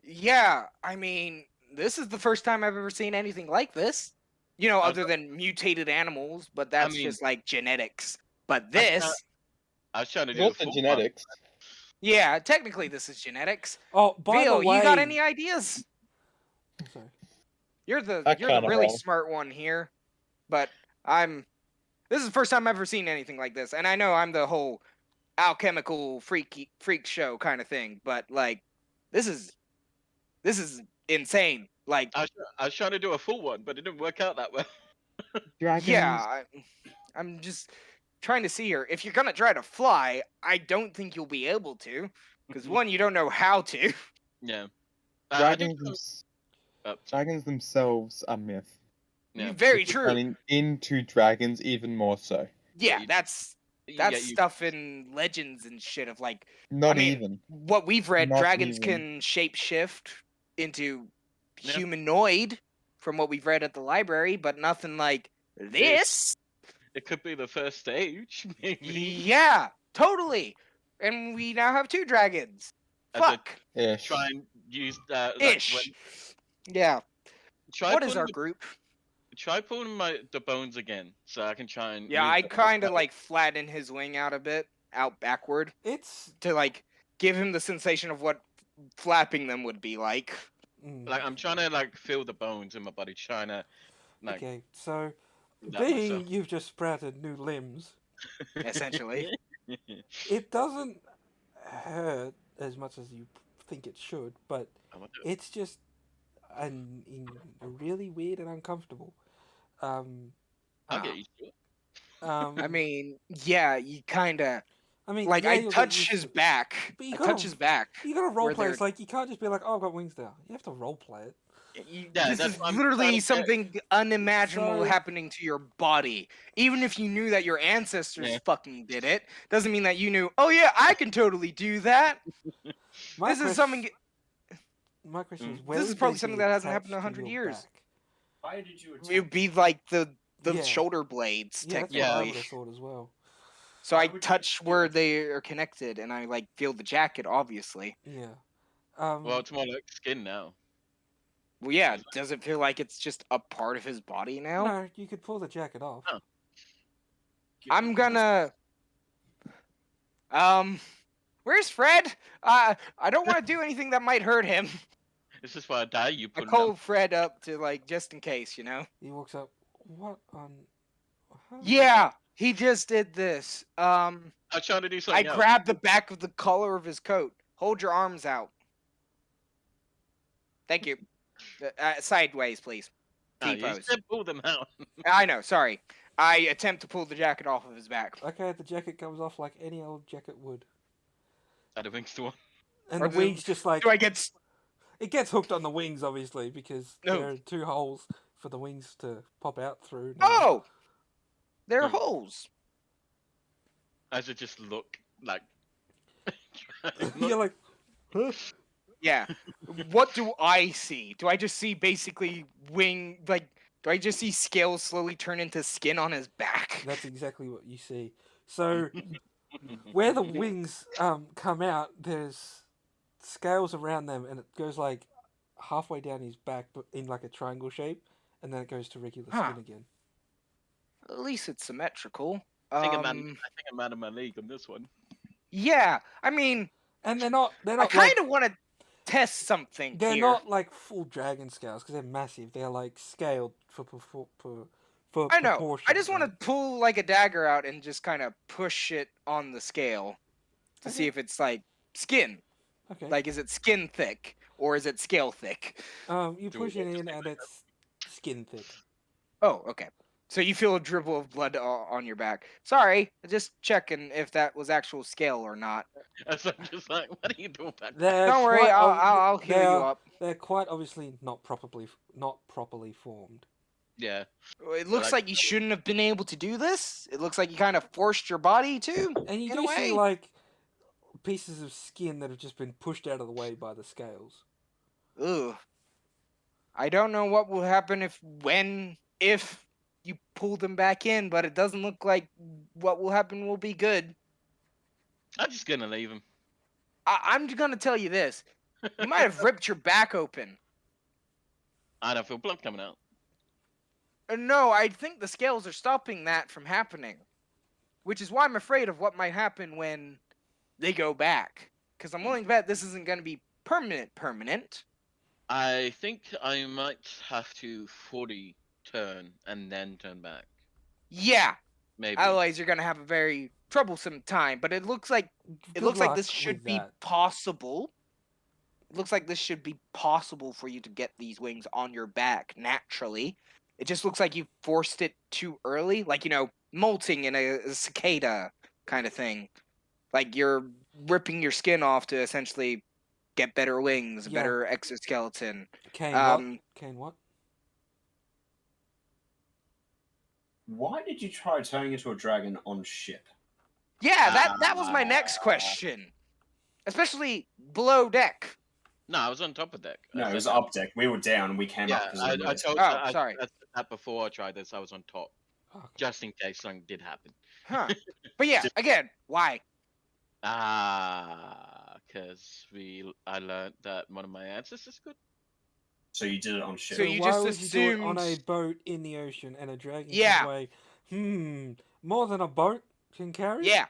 Yeah, I mean, this is the first time I've ever seen anything like this. Other than mutated animals, but that's mean- just like genetics. But I this, I was trying to It's do a also full genetics. yeah, technically this is genetics. oh, by Veal, the way, you got any ideas? Sorry. You're the That you're the kinda really wrong. smart one here. but this is the first time I've ever seen anything like this, and I know I'm the whole alchemical freak show kind of thing, but like this is insane. Like I was trying to do a full one, but it didn't work out that well. Dragons. yeah, I'm just trying to see here. If you're gonna try to fly, I don't think you'll be able to, because one, you don't know how to. Yeah. I did Dragons, some- dragons themselves are myth. yeah. Very People true. Turning into dragons even more so. Yeah, you- that's Yeah, you- stuff in legends and shit of like Not mean, even. what we've read. Not Dragons even. can shapeshift into Yeah. humanoid from what we've read at the library, but nothing like this. It could be the first stage, maybe. Yeah, totally. And we now have 2 dragons. As a Fuck. Ish. Try and use Ish. Yeah. Try What is pulling our the- group? Try pulling the bones again, so I can try and. Yeah, move I them. kind of like flatten his wing out a bit, out backward, It's to like give him the sensation of what flapping them would be like. Like I'm trying to like feel the bones in my body, trying to like. okay. So, that being myself. you've just sprouted new limbs, Essentially. it doesn't hurt as much as you think it should, but I wonder- it's just really weird and uncomfortable. I'll Ah. get used to it. I mean, yeah, you kind of like yeah, I you'll get touch used his to it. back. But you I gotta- touch his back. You gotta where role play. they're- It's like you can't just be like, "Oh, I've got wings now." You have to role play it. Yeah, This that's is what I'm trying literally to get. something unimaginable So- happening to your body. Even if you knew that your ancestors Yeah. fucking did it, doesn't mean that you knew, oh yeah, I can totally do that. My This is something. My question is, Mm. where This is would probably they something be that hasn't attached happened in to 100 your years. back? Why did you It would be like the Yeah. shoulder blades, Yeah, that's what I technically. would have thought as well. So I Why would you touch do where it? they are connected, and I like feel the jacket, obviously. Yeah. Well, it's more like skin now. Well, yeah, does it feel like it's just a part of his body now? no, you could pull the jacket off. Oh. I'm gonna. Where's Fred? I don't want to do anything that might hurt him. This is why I die. You I put call Fred up to like just in case, you know. He walks up. What on? Huh? Yeah, he just did this. I was trying to do I something else. grabbed the back of the collar of his coat. Hold your arms out. Thank you. Sideways, please. No, T you pose. said pull them out. I know. Sorry. I attempt to pull the jacket off of his back. Okay, the jacket comes off like any old jacket would, Add a wings to one. and Or the wings just like Do I get? it gets hooked on the wings, obviously, because No. there are 2 holes for the wings to pop out through. now. Oh, there are Hmm. holes. I should just look like. You're like, huh? Yeah. What do I see? Do I just see basically wing like? Do I just see scales slowly turn into skin on his back? That's exactly what you see. So where the wings come out, there's scales around them, and it goes like halfway down his back, but in like a triangle shape, and then it goes to regular Huh. skin again. At least it's symmetrical. I think I'm out of my league on this one. Yeah. I mean, And they're not I like, kind of want to test something they're here. not like full dragon scales because they're massive. They're like scaled for I know. proportion. I just want right? to pull like a dagger out and just kind of push it on the scale to see Okay. if it's like skin. Okay. Like, is it skin thick or is it scale thick? You Do push it. it in and it's skin thick. Oh, okay. So you feel a dribble of blood on your back. Sorry, just checking if that was actual scale or not. So I'm just like, what are you doing back there? They're Don't worry, quite I'll heal you they're- up. They're quite obviously not properly formed. Yeah. It looks like- like you shouldn't have been able to do this. It looks like you kind of forced your body to. And you In a do see way. like pieces of skin that have just been pushed out of the way by the scales. Ugh. I don't know what will happen if you pull them back in, but it doesn't look like what will happen will be good. I'm just gonna leave him. I'm gonna tell you this. You might have ripped your back open. I don't feel blood coming out. No, I think the scales are stopping that from happening. Which is why I'm afraid of what might happen when they go back. Because I'm willing to bet this isn't going to be permanent. I think I might have to 40 turn and then turn back. Yeah. Maybe. Otherwise, you're gonna have a very troublesome time. But it looks like Good this luck should with be that. possible. It looks like this should be possible for you to get these wings on your back naturally. It just looks like you forced it too early, like molting in a cicada kind of thing. Like you're ripping your skin off to essentially get better wings, a Yeah. better exoskeleton. Kane, Um, what? Kane, what? Why did you try turning into a dragon on ship? Yeah, that was my next question. Especially below deck. No, I was on top of deck. No, I it was said up deck. We were down and we came Yeah, up because of the I wind. told Oh, sorry. I said that before I tried this. I was on top, Okay. just in case something did happen. Huh. But yeah, again, why? Because I learned that one of my answers is good. So you did it on ship. So So you why just would you do it on a assumed- boat in the ocean and a dragon Yeah. can weigh, more than a boat can carry? Yeah.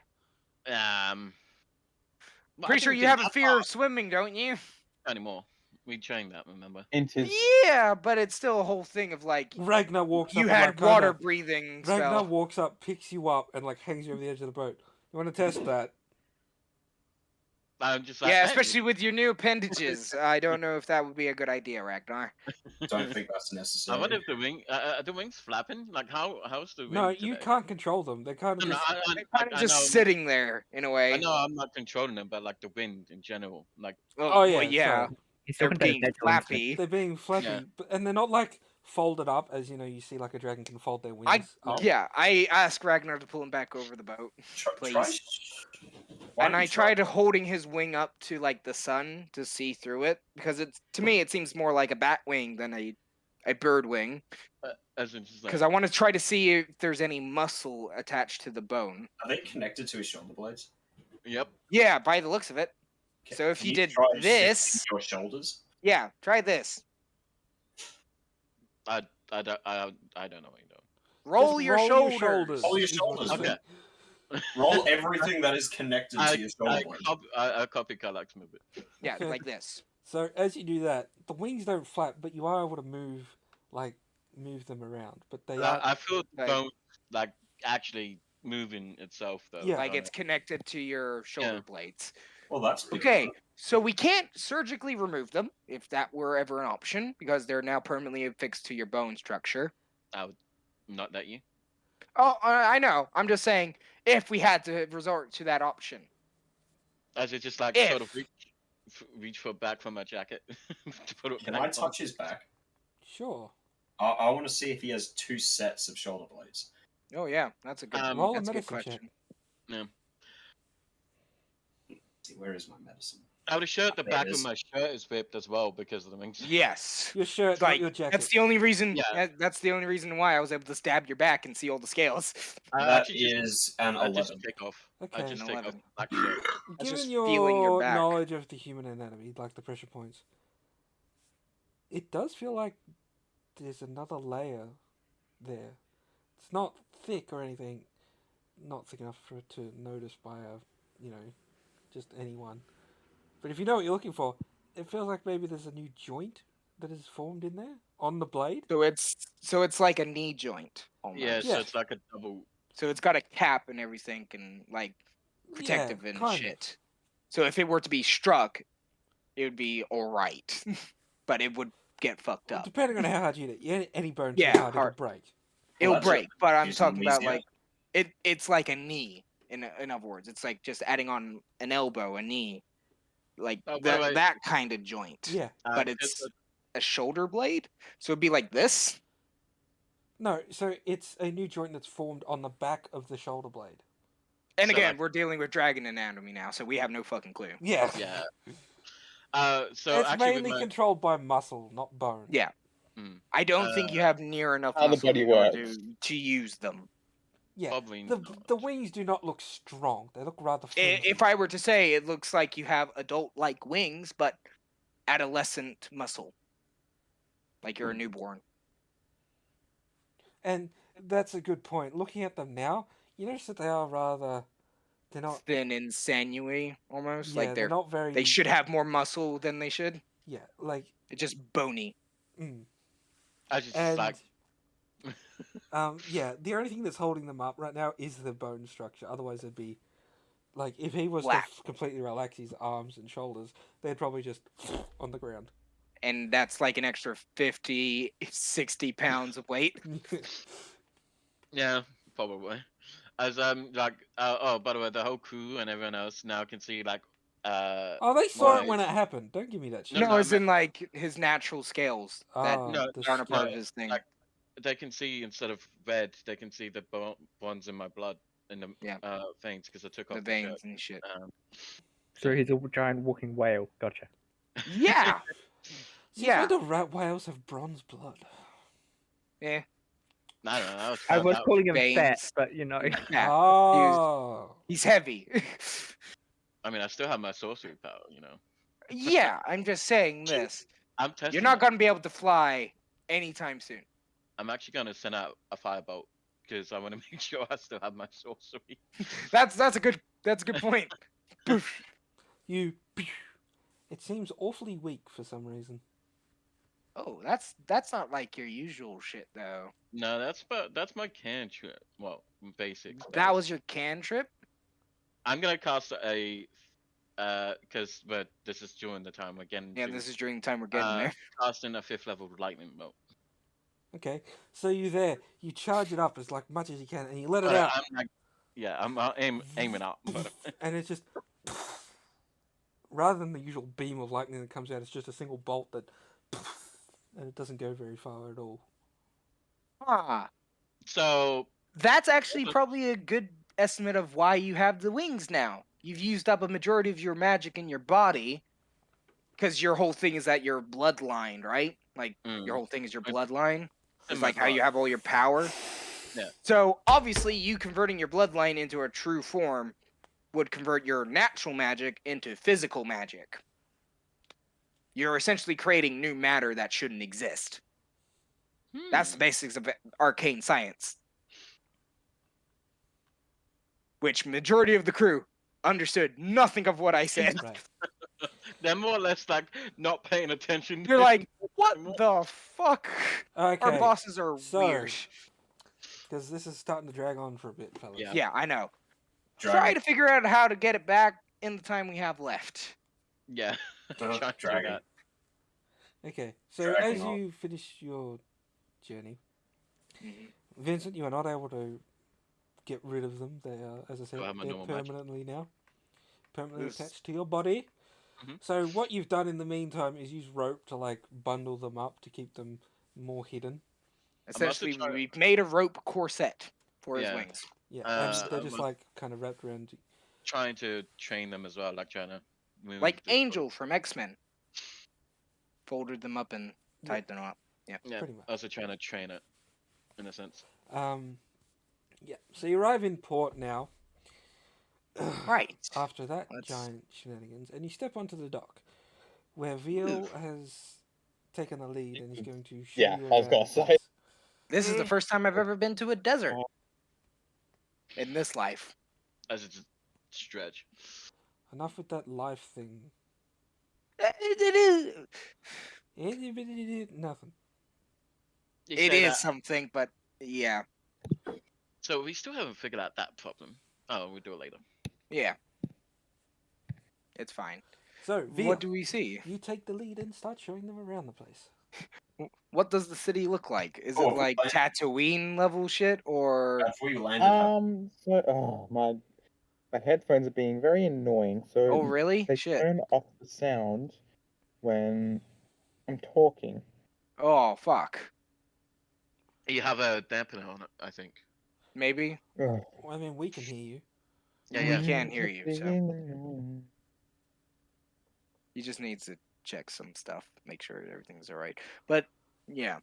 Well, I Pretty didn't sure you think have a that fear far of swimming, don't you? anymore. We trained that, remember? Intis. Yeah, but it's still a whole thing of like Ragnar walks you up and, had like, water kinda- breathing Ragnar spell. walks up, picks you up, and like hangs you over the edge of the boat. You want to test that? I'm just like, Yeah, "Hey, especially with your new appendages. I don't know if that would be a good idea, Ragnar. Don't think that's I necessary. wonder if the wings flapping? Like how's the wing No, today? you can't control them. They're kind of No, just. They're kind of just sitting there in a way. I know I'm not controlling them, but like the wind in general, like Oh, yeah, well, yeah. sorry. He's They're talking about his being dead wings. flappy. They're being flappy, and they're not like folded up as you see like a dragon can fold their wings up. Yeah, I asked Ragnar to pull him back over the boat, please. Why And don't I you tried holding his wing up to like the sun to see through it because to me it seems more like a bat wing than a bird wing. as in just like Because I want to try to see if there's any muscle attached to the bone. Are they connected to his shoulder blades? yep. Yeah, by the looks of it. So if Can you did try this- shifting your shoulders. Yeah, try this. I don't know what you're doing. Roll Just your roll shoulders. Roll your is what shoulders, I'm Okay. saying. Roll everything that is connected to your shoulder blade. I copy Karlak's movement. Yeah, Okay. like this. So as you do that, the wings don't flap, but you are able to move them around. But they are. I feel the Like- bone like actually moving itself though. Yeah. Like it's connected to your shoulder blades. Well, that's big Okay, enough. so we can't surgically remove them if that were ever an option because they're now permanently affixed to your bone structure. I would not let you. Oh, I know. I'm just saying if we had to resort to that option. As it just like If. sort of reach for back from my jacket to put it Can back I on. touch his back? Sure. I want to see if he has two sets of shoulder blades. Oh yeah, that's a good. Roll a that's a good medicine check. question. See, where is my medicine? I would assure the There back it of is. my shirt is ripped as well because of the wings. Yes. Your shirt, Like not your jacket. that's the only reason. Yeah. That's the only reason why I was able to stab your back and see all the scales. I That actually just- is an I just 11. take off. Okay. I just An take off 11. the black shirt. That's Given just your, feeling your back. knowledge of the human anatomy, like the pressure points, it does feel like there's another layer there. It's not thick or anything, not thick enough for it to notice by just anyone. But if you know what you're looking for, it feels like maybe there's a new joint that is formed in there on the blade. So it's like a knee joint almost. Yeah, Yeah. so it's like a double. So it's got a cap and everything and like protective Yeah, and kind of. shit. So if it were to be struck, it would be alright. But it would get fucked up. Depending on how hard you hit it, any bone too Yeah, hard, it'll hard. break. It'll that's break, but I'm using talking about easier. like it's like a knee in other words. It's like just adding on an elbow, a knee. Like Oh, by the way- that kind of joint. Yeah. But it's a shoulder blade, so it'd be like this. No, so it's a new joint that's formed on the back of the shoulder blade. And So, again, like- we're dealing with dragon anatomy now, so we have no fucking clue. Yeah. Yeah. So it's actually, with mainly my, controlled by muscle, not bone. Yeah. Mm. I don't think you have near enough How the muscle body in order works. to use them. Yeah. probably The not. wings do not look strong. They look rather If flimsy. I were to say, it looks like you have adult-like wings, but adolescent muscle, like you're a newborn. And that's a good point. Looking at them now, you notice that they are rather. They're not. Thin and sinewy, almost. Yeah, Like they're not very. they should have more muscle than they should. Yeah, like. It's just bony. Mm. I just And like Yeah, the only thing that's holding them up right now is the bone structure. Otherwise, it'd be like if he was to Flat. completely relax his arms and shoulders, they'd probably just on the ground. And that's like an extra 50, 60 pounds of weight. Yeah, probably. As like oh, by the way, the whole crew and everyone else now can see like Oh, they saw it my when it happened. Don't give me that shit. No, No, no, I it's meant in like his natural scales that Oh, no, the aren't a part scale. of his thing. like they can see instead of red, they can see the bonds in my blood in the Yeah. veins because I took The off the shirt. veins and shit. So he's a giant walking whale. Gotcha. Yeah. Seems Yeah. like the rat whales have bronze blood. Yeah. I don't know. That was I was that calling him fat, veins. but you know. Yeah. Oh. He's heavy. I mean, I still have my sorcery power, you know. Yeah, I'm just saying this. I'm testing. You're not it. going to be able to fly anytime soon. I'm actually gonna send out a firebolt because I want to make sure I still have my sorcery. That's a good point. Poof. You. It seems awfully weak for some reason. Oh, that's not like your usual shit though. No, that's my cantrip. Well, basic. That spells. was your cantrip? I'm gonna cast a but this is during the time we're getting. Yeah, to, this is during the time we're getting there. casting a 5th level lightning bolt. Okay, so you charge it up as like much as you can, and you let it But out, I'm like, yeah, I'm aiming up, but and it's just rather than the usual beam of lightning that comes out, it's just a single bolt that, and it doesn't go very far at all. Ah, so that's actually probably a good estimate of why you have the wings now. You've used up a majority of your magic in your body, because your whole thing is that you're bloodlined, right? Like your whole thing is your bloodline. It's like how you have all your power. Yeah. So obviously, you converting your bloodline into a true form would convert your natural magic into physical magic. You're essentially creating new matter that shouldn't exist. That's the basics of arcane science. Which majority of the crew understood nothing of what I said. Right. They're more or less like not paying attention. You're like, what the fuck? Okay. Our bosses are so, weird. Because this is starting to drag on for a bit, fellas. Yeah. Yeah, I know. Dragon. Try to figure out how to get it back in the time we have left. Yeah. Trying to do Dragon. that. Okay, so Dragging as on. you finish your journey, Vincent, you are not able to get rid of them. They are, as I said, I have my they're normal magic. permanently This- attached to your body. Mhm. So what you've done in the meantime is use rope to like bundle them up to keep them more hidden. Essentially, trying to- we've made a rope corset for his Yeah. wings. Yeah, Uh, and they're just I'm- like kind of wrapped around. Trying to train them as well, like trying to move Like the- Angel from X-Men. Folded them up and Yeah. tied them up. Yeah. Pretty much. Also trying to train it, in a sense. Yeah. So you arrive in port now. Right. After that Let's- giant shenanigans, and you step onto the dock, where Veal has taken the lead and is going to show Yeah, you I was around gonna the say. place. This is the first time I've ever been to a desert. In this life. As it's a stretch. Enough with that life thing. It is. Nothing. You It say is that. something, but yeah. So we still haven't figured out that problem. Oh, we'll do it later. Yeah. It's fine. So, Veal, What do we see? you take the lead and start showing them around the place. What does the city look like? Is Oh, it like like- Tatooine level shit, or If we landed, My headphones are being very annoying. So oh really? they Shit. turn off the sound when I'm talking. Oh fuck. You have a dampener on it, I think. Maybe Ugh. Well, I mean, we can hear you. Yeah, we yeah. can't hear you. So So. he just needs to check some stuff, make sure everything's all right. But yeah,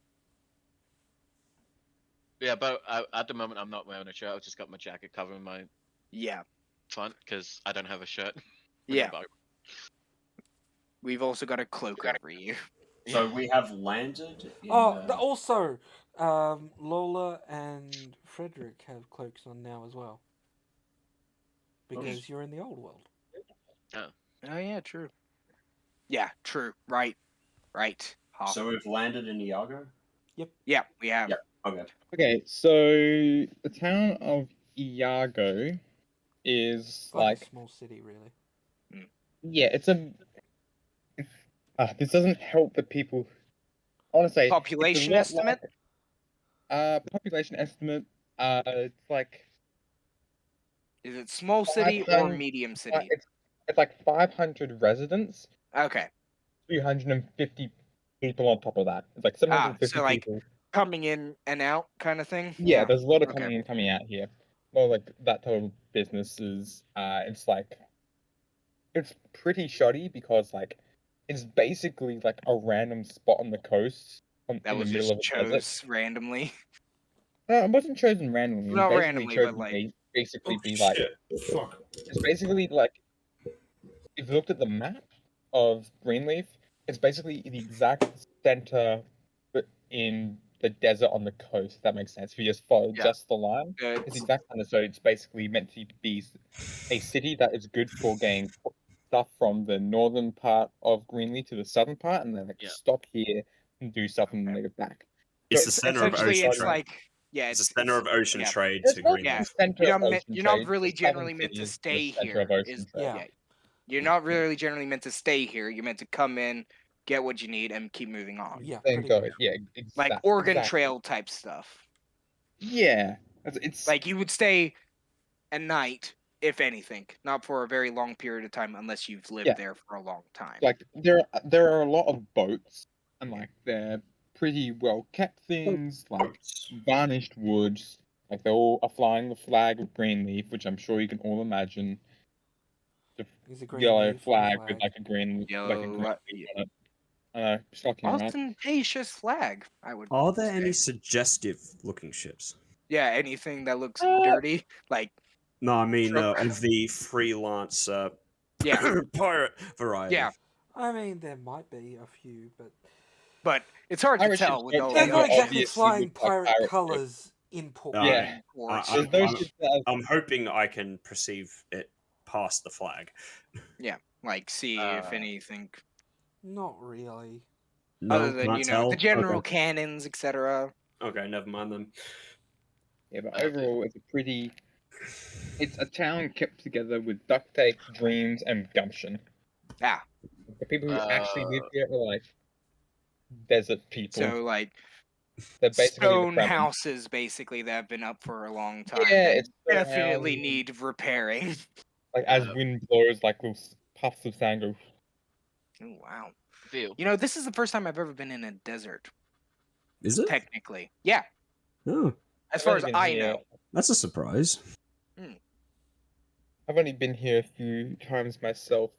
Yeah, but at the moment I'm not wearing a shirt. I've just got my jacket covering my yeah, front because I don't have a shirt. yeah. We've also got a cloak over you. so we have landed. In, Also, Lola and Frederick have cloaks on now as well. Because you're in the old world. Oh yeah, true. Yeah, true. Right. Ha. so we've landed in Iago. Yeah, we have. Yep. Okay. Okay, so the town of Iago is It's like like a small city, really. yeah, it's a. This doesn't help the people. I want to say Population it's a lot estimate? like population estimate. It's like Is it small city or 500 medium city? it's like 500 residents, Okay. 350 people on top of that. It's like 750 so like people. coming in and out kind of thing. Yeah, there's a lot of Okay. coming in, coming out here. Well, like that type of business is, it's like, it's pretty shoddy because like, it's basically like a random spot on the coast, That in the was middle of just a desert. chose randomly. It wasn't chosen randomly. It was Not basically randomly, chosen but, like- to basically Oh, be like, shit. Fuck. it's basically like, if you looked at the map of Greenleaf, it's basically the exact center in the desert on the coast. If that makes sense. If you just follow Yeah. just the line, it's It's, the exact center. So it's basically meant to be a city that is good for getting stuff from the northern part of Greenleaf to the southern part, and then like Yeah. stop here and do stuff and then they go back. It's So the center of essentially ocean it's trade. like It's the center of ocean yeah. trade it's to not Greenland. the center You're of not, ocean you're not trade. really The southern generally meant city to is the stay center here. of ocean Is trade. Yeah. You're not really generally meant to stay here. You're meant to come in, get what you need, and keep moving on. Yeah, Then pretty go. much. Yeah, Like Oregon exactly. Trail type stuff. Yeah, it's Like you would stay a night, if anything, not for a very long period of time, unless you've lived Yeah. there for a long time. like there are a lot of boats, and like they're pretty well kept things, like varnished woods. Like they all are flying the flag of Greenleaf, which I'm sure you can all imagine. The Is a green yellow leaf on a flag with flag. like a green Yellow, leaf on it. I know, shocking, right? ostentatious flag. I would. Are there any say. suggestive looking ships? Yeah, anything that looks Uh, dirty, like No, I mean Sure. of the freelance yeah, pirate variety. yeah. I mean, there might be a few, but But it's hard to Irish tell ships with don't all they're tend the not to exactly obviously flying look like pirate pirate ships. colors in port. Yeah. ports. I- There's those I'm- ships that I'm hoping I can perceive it past the flag. Like see if anything Not really. No, other than can't tell. the general Okay. cannons, etc. Okay, never mind then. Yeah, but Okay. overall, it's a town kept together with duct tape, dreams, and gumption. Ah, The people who actually live here are like desert people. so like They're basically the stone Fremen. houses, basically that have been up for a long time. Yeah, that it's stone definitely houses. need repairing. Like as wind blows, like little puffs of sand go. Oh wow! Veal. This is the first time I've ever been in a desert. Is it? Technically, yeah. Oh, As far as I've only been I here- know, that's a surprise. I've only been here a few times myself.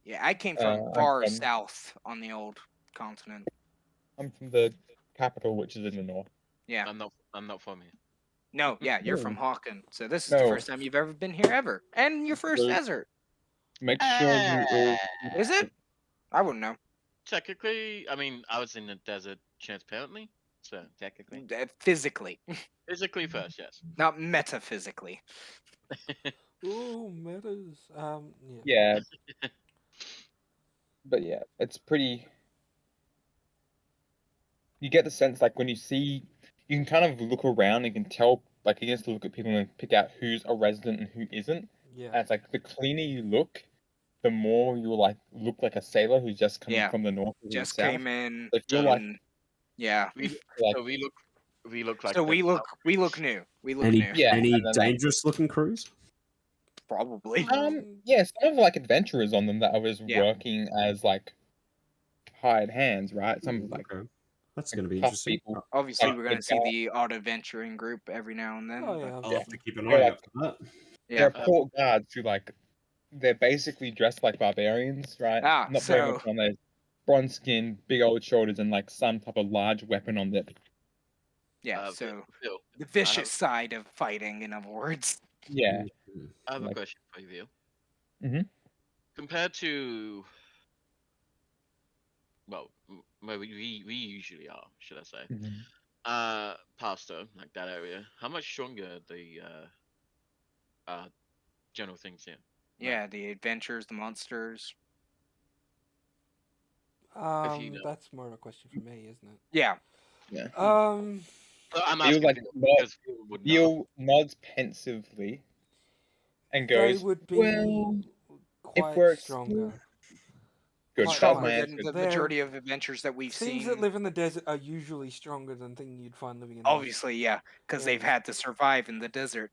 yeah, I came from I'm far from- south on the old continent. I'm from the capital, which is in the north. Yeah. I'm not from here. No, yeah, you're from No. Hawken, so this is the No. first time you've ever been here ever, and your first No. desert. Make sure you all. Is it? I wouldn't know. Technically, I mean, I was in the desert transparently, so technically, Physically, physically first, yes. not metaphysically. Ooh, metas. Yeah. Yeah. But yeah, it's pretty. You get the sense like when you see, you can kind of look around and you can tell, like you just look at people and pick out who's a resident and who isn't. And Yeah. it's like the cleaner you look, the more you like look like a sailor who's just coming Yeah. from the north or the Just south. came in. If you're like, Yeah. like So we look like. So the we look new. We look Any new. Yeah, any and then, like- dangerous looking crews? Probably. yeah, some of like adventurers on them that I was Yeah. working as like hired hands, right? Some like Okay, that's going to be tough interesting. people. Obviously, like we're the gonna see guy- the auto venturing group every now and then. Oh but- yeah. I'll have to keep an They're eye like- out for that. Yeah. They're port guards who like they're basically dressed like barbarians, right? Ah, Not very much so- on their bronze skin, big old shoulders, and like some type of large weapon on them. Yeah. So Veal, the vicious side of fighting, in other words. Yeah. I have a Like- question for you, Veal. Mhm. Compared to, well, where we usually are, should I say? Pasta, like that area. How much stronger the general things here? Yeah, the adventures, the monsters. you know. That's more of a question for me, isn't it? Yeah. Yeah. So I'm He was asking like, because people would know. Neil nods pensively and They goes, would be "Well, quite we're stronger. good. Quite That was much. my Stronger answer. than the They're- majority of adventures that we've Things seen. that live in the desert are usually stronger than things you'd find living in. Obviously, yeah, because they've Yeah. had to survive in the desert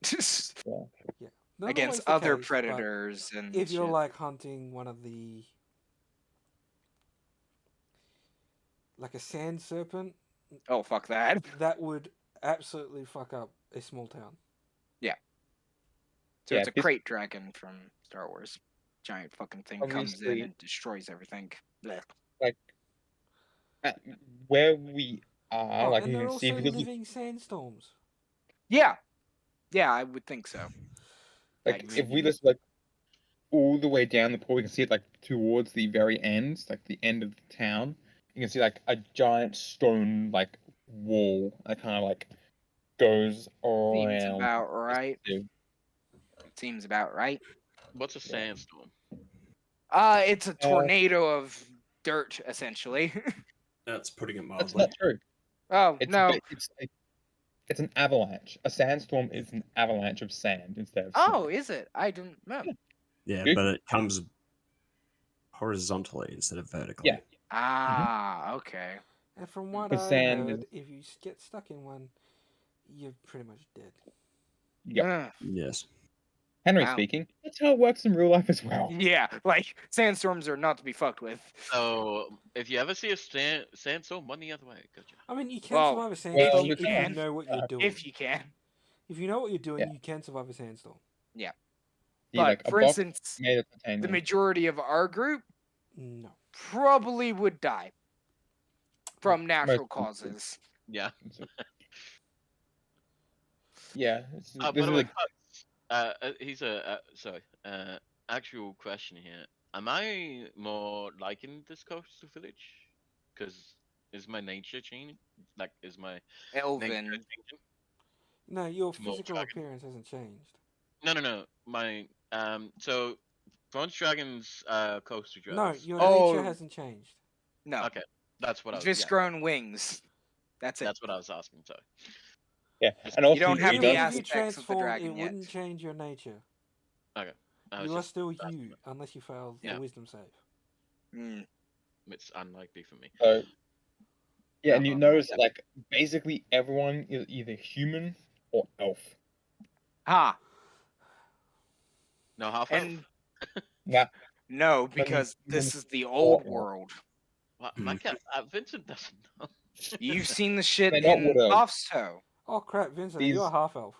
Not against always the other case, but predators and if you're shit. like hunting one of the, like a sand serpent, Oh, fuck that. that would absolutely fuck up a small town. So Yeah, it's a this- crate dragon from Star Wars. Giant fucking thing comes in Obviously- and destroys everything. Blech. Where we are, like and you they're can see, also if you look, living sandstorms. Yeah, I would think so. like Yikes. if we just like all the way down the pool, we can see it like towards the very end, like the end of the town. You can see like a giant stone like wall that kind of like goes Seems around. about right. the- Seems about right. What's a sandstorm? It's a tornado of dirt, essentially. That's putting it That's mildly. not true. Oh It's no. it's an avalanche. A sandstorm is an avalanche of sand instead of Oh, snow. is it? I didn't know. Yeah, Good. but it comes horizontally instead of vertically. Yeah. Ah, okay. And from what The I sand heard, is- if you get stuck in one, you're pretty much dead. Yeah. Ugh. Yes. Henry Wow. speaking. That's how it works in real life as well. Yeah, like sandstorms are not to be fucked with. So if you ever see a sandstorm, run the other way. Gotcha. I mean, you can Well, survive a if sandstorm you if you can. know what you're doing. If you can. If you know what you're doing, Yeah. you can survive a sandstorm. Yeah, But like a for box instance, made of the titanium. majority of our group No. probably would die from natural Most- causes. Yeah. Yeah, this By is the way, like he's actual question here. Am I more liking this coastal village? Because is my nature changing? Like, is my nature Elven. changing? No, your Small physical dragon. appearance hasn't changed. No. My so Bronze Dragon's coastal No, dress. your Oh. nature hasn't changed. No. Okay, that's what I You've was. just Yeah, grown wings. That's it. that's what I was asking. Sorry. yeah, Just- and also You don't he have Even the does- if you aspects of the transformed, dragon it yet. wouldn't change your nature. I was You are just still asking you, that. unless you failed Yeah. the wisdom save. Mm. It's unlikely for me. So, yeah, and you Uh-huh. notice that, like basically everyone is either human or elf. Ha! No half And Yeah, no, because this is the old world. My cat Vincent doesn't know. You've seen the shit They're not in wood elves. Off's Toe. Oh crap, Vincent, are you These- a half elf?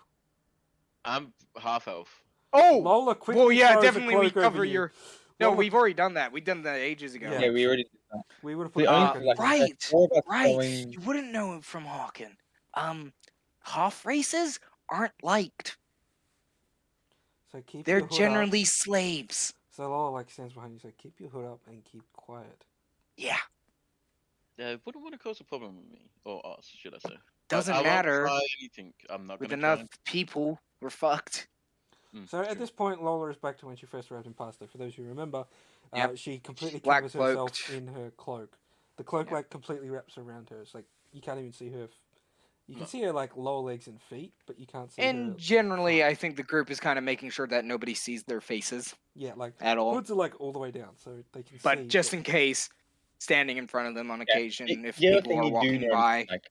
I'm half elf. Oh! Lola quickly Well, yeah, throws a definitely we cloak over cover you. your... No, Lola- we've already done that. We've done that ages ago. Yeah. yeah, we already did that. We would have put The a only cloak on like you. Right, before that's Right. going- You wouldn't know it from Hawken. Half races aren't liked. So keep They're your hood generally up. slaves. So Lola like stands behind you. So keep your hood up and keep quiet. Yeah. Wouldn't want to cause a problem with me or us, should I say? Doesn't I won't matter. try anything. I'm not With gonna enough try. people, we're fucked. So at True. this point, Lola is back to when she first arrived in Pasto. For those who remember, Yep. she completely Black covers herself cloaked. in her cloak. The cloak Yep. like completely wraps around her. It's like you can't even see her. You can No. see her like lower legs and feet, but you can't see And her. generally, front. I think the group is kind of making sure that nobody sees their faces Yeah, like at all. hoods are like all the way down, so they can see. But just in case, standing in front of them on Yeah, occasion if the other people thing are you do walking notice, by. like,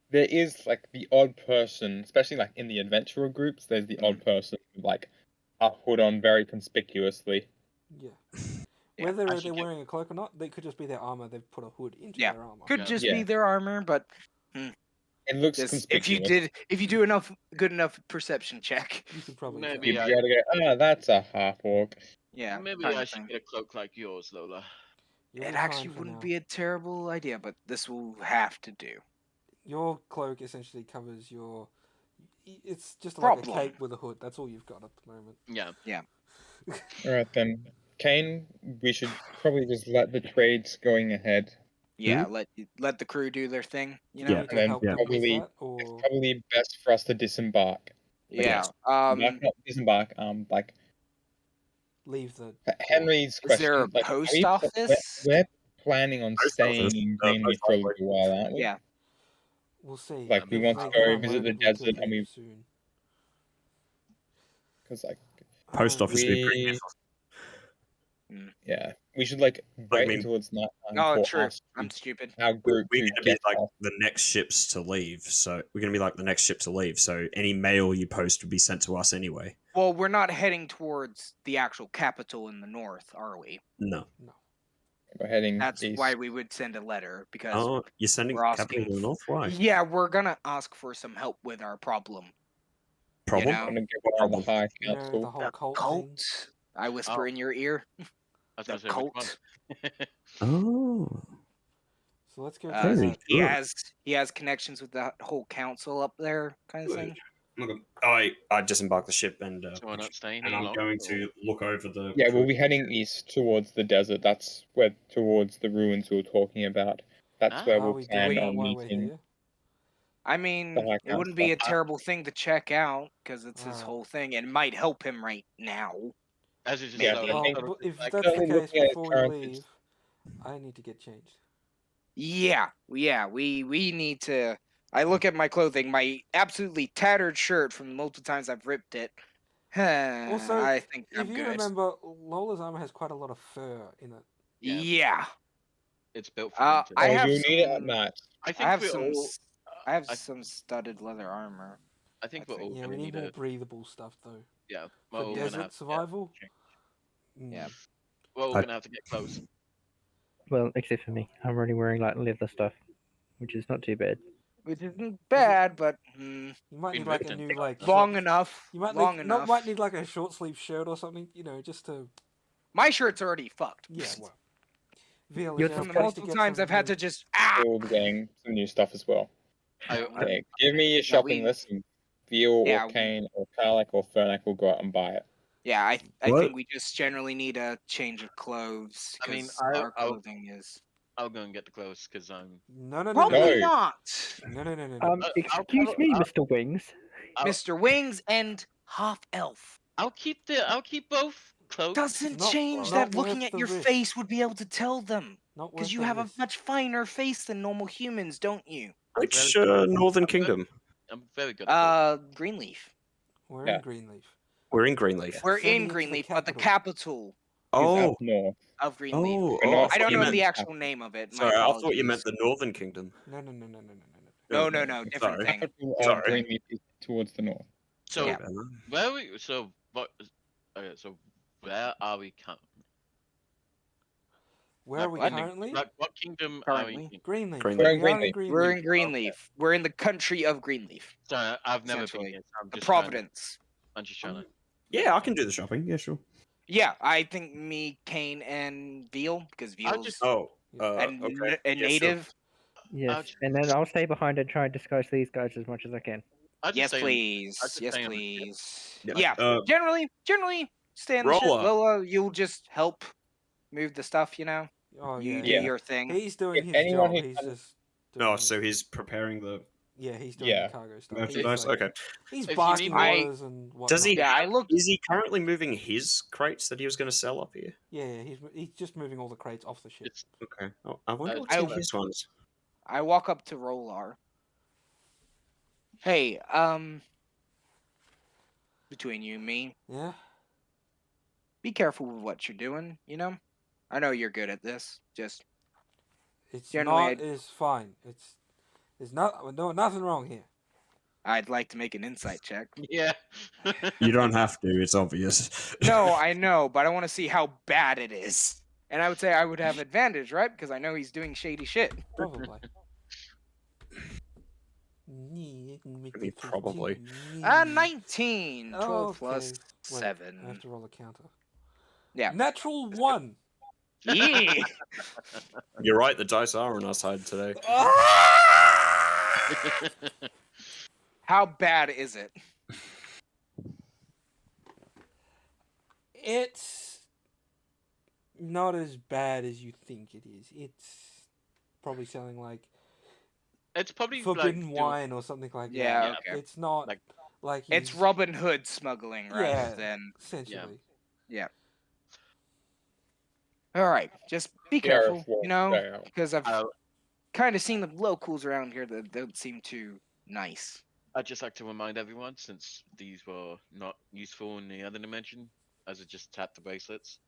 there is like the odd person, especially like in the adventurer groups. There's the odd person with like a hood on very conspicuously. Yeah. Yeah, Whether I should they're get- wearing a cloak or not, they could just be their armor. They've put a hood into Yeah. their armor. Could Yeah. just Yeah. be their armor, but It looks this, conspicuous. if you do enough good enough perception check, You could probably Maybe tell. You'd be able to go, that's a half orc. yeah, Maybe kind I of should thing. get a cloak like yours, Lola. You'll It be actually fine for wouldn't now. be a terrible idea, but this will have to do. Your cloak essentially covers your. It's just like Problem. a cape with a hood. That's all you've got at the moment. Yeah. Alright then. Kane, we should probably just let the trades going ahead. Yeah, let the crew do their thing. You Do you know. need And to then help them with probably- that, or Probably best for us to disembark. Yeah. Not disembark, like leave the? Henry's Is question. there a like, post we're- office? We're planning on Post staying office, in Greenleaf post for a office. little while, aren't we? Yeah. We'll see. Like, we if want they to get go visit the unloaded, we'll desert get and we- them soon. Because like, Post Um, office would be pretty we- useless. yeah, we should like wait mean- until it's night time Oh, for true. us, I'm stupid. our We're group, going to to be get like off. the next ships to leave. So we're going to be like the next ship to leave. So any mail you post would be sent to us anyway. Well, we're not heading towards the actual capital in the north, are we? No. We're heading That's east. why we would send a letter because Oh, you're sending we're capital asking to the north? Why? yeah, we're gonna ask for some help with our problem. Problem? know? I'm gonna get one on the Problem. high You know, council. the whole cult, Cult? thing. I whisper Oh. in your ear. I was The gonna say which one. cult. Oh. So let's go. Uh, do Very that. he good. has connections with that whole council up there, kind of Good. thing. Look, I disembarked the ship and So we're not staying and any I'm longer, going or- to look over the. Yeah, we'll be heading east towards the desert. That's where towards the ruins we were talking about. That's Ah. where Are we'll we plan doing that on while we're meeting. here? I mean, The High it wouldn't be a Council. terrible thing to check out because it's his Alright. whole thing and might help him right now. As you just Yeah, said, I Well, think- but if like, that's the Certainly case, looking at before we current- leave, I need to get changed. Yeah, we need to. I look at my clothing, my absolutely tattered shirt from the multiple times I've ripped it. Also, I think If I'm you good. remember, Lola's armor has quite a lot of fur in it. Yeah. Yeah, it's built for I hunting. Oh, have you'll need it at some- night. I I think have we're some. all. I have I- some studded leather armor. I think I we're think- all Yeah, gonna we need need more a. breathable stuff though. Yeah, we're For all gonna desert have. survival. change. Yeah. We're all I- gonna have to get close. Well, except for me, I'm already wearing like leather stuff, which is not too bad. Which isn't bad, but You might Been need like a written. new like long short- enough. You might long need, enough. might need like a short sleeve shirt or something. You know, just to My shirt's already fucked. yeah. Well, Veal, You're is there From a the place to multiple get times some I've had new- to just We'll be getting some new stuff as well. I, Okay, give me your shopping we- list. And Veal Yeah, or Kane or Karlak or Fernak will go out and buy it. Yeah, I What? think we just generally need a change of clothes I mean, because I'll- our I'll- clothing is I'll go and get the clothes because I'm. No, no, no, probably no, No. not. no, no, no, no. Um, I'll excuse follow- me, I'll- Mr. Wings. I'll- Mr. Wings and half elf I'll keep both clothes. doesn't not- change not that. Looking worth at the your risk. face would be able to tell them Not worth because you the have risk. a much finer face than normal humans, don't you? Which Northern Kingdom? I'm very good. At Greenleaf. We're Yeah. in Greenleaf. We're in Greenleaf. We're Sending in it to the Greenleaf, but the capital. capital Oh, Up north. of Greenleaf. oh, We're not- I don't you know meant- the actual name of it. My Sorry, I thought you meant apologies. the Northern Kingdom. No, no, no, no, no, no, no, No, Okay, no, no, different sorry. thing. Capital of Sorry. Greenleaf is towards the north. So Yeah. where are we? So what? Okay, so where are we? Where are we What? currently? What kingdom Currently. are we in? Greenleaf. Greenleaf. We We're are in in Greenleaf. Greenleaf. We're in Greenleaf. We're in the country of Greenleaf. Sorry, I've never been Essentially. here. So I'm The just trying to- Providence. I'm just trying to. Yeah, I can do the shopping. Yeah, sure. Yeah, I think me, Kane, and Veal, because I'll Veal's just- Oh, and okay. a Yeah, sure. native. Yes, Ouch. and then I'll stay behind and try and disguise these guys as much as I can. I'll just Yes, stay on- please. I'll just Yes, stay on the ship. please. Yeah, Yeah. Generally, stay on the ship. Roller. Lola, you'll just help move the stuff. Oh You yeah. do Yeah. your thing. He's doing If his anyone job. who He's can- just. Doing Oh, his- so he's preparing the yeah, he's doing Yeah. the cargo stuff. He's, merchandise. like, Okay. he's If you barking need- I- orders and whatnot. Does he? Yeah, I looked. Is he currently moving his crates that he was going to sell up here? Yeah, yeah, he's just moving all the crates off the ship. It's Okay. Oh, I wonder Uh, what's I- in his ones. I walk up to Rolar. Hey, between you and me, Yeah. be careful with what you're doing. I know you're good at this. Just It's Generally, not. It's fine. There's nothing wrong here. I'd like to make an insight check. yeah. You don't have to. It's obvious. No, I know, but I want to see how bad it is. And I would say I would have advantage, right? Because I know he's doing shady shit. Probably. Probably. 19. 12 Oh, plus okay. Wait, 7. I have to roll a counter. Yeah. Natural 1. Yeah. You're right. The dice are on our side today. How bad is it? It's not as bad as you think it is. It's probably selling like It's probably forbidden like wine or something like Yeah, that. okay. It's not Like- like It's he's- Robin Hood smuggling rather Yeah. than. essentially. All right, just be careful, Yeah, because yeah. I've I'll kind of seen the locals around here that don't seem too nice. I'd just like to remind everyone, since these were not useful in the other dimension, as it just tapped the bracelets.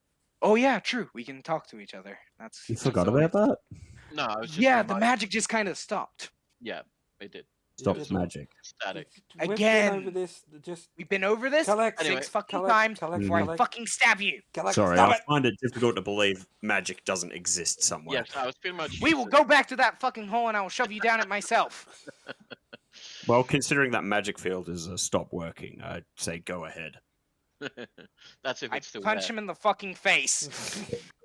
Oh yeah, true. We can talk to each other. That's You that's forgot always- about that? No, I was just Yeah, the remind- magic just kind of stopped. Yeah, it did. Stop Just- magic. Static. We've been Again. over this. Just We've been over this collect, Anyway, 6 fucking collect, times collect, before I collect, fucking stab you. collect. Sorry, Stop I it. find it difficult to believe magic doesn't exist somewhere. Yes, I was pretty much. We will go back to that fucking hole and I will shove you down it myself. Well, considering that magic field is stopped working, I'd say go ahead. That's if I it's still punch there. him in the fucking face.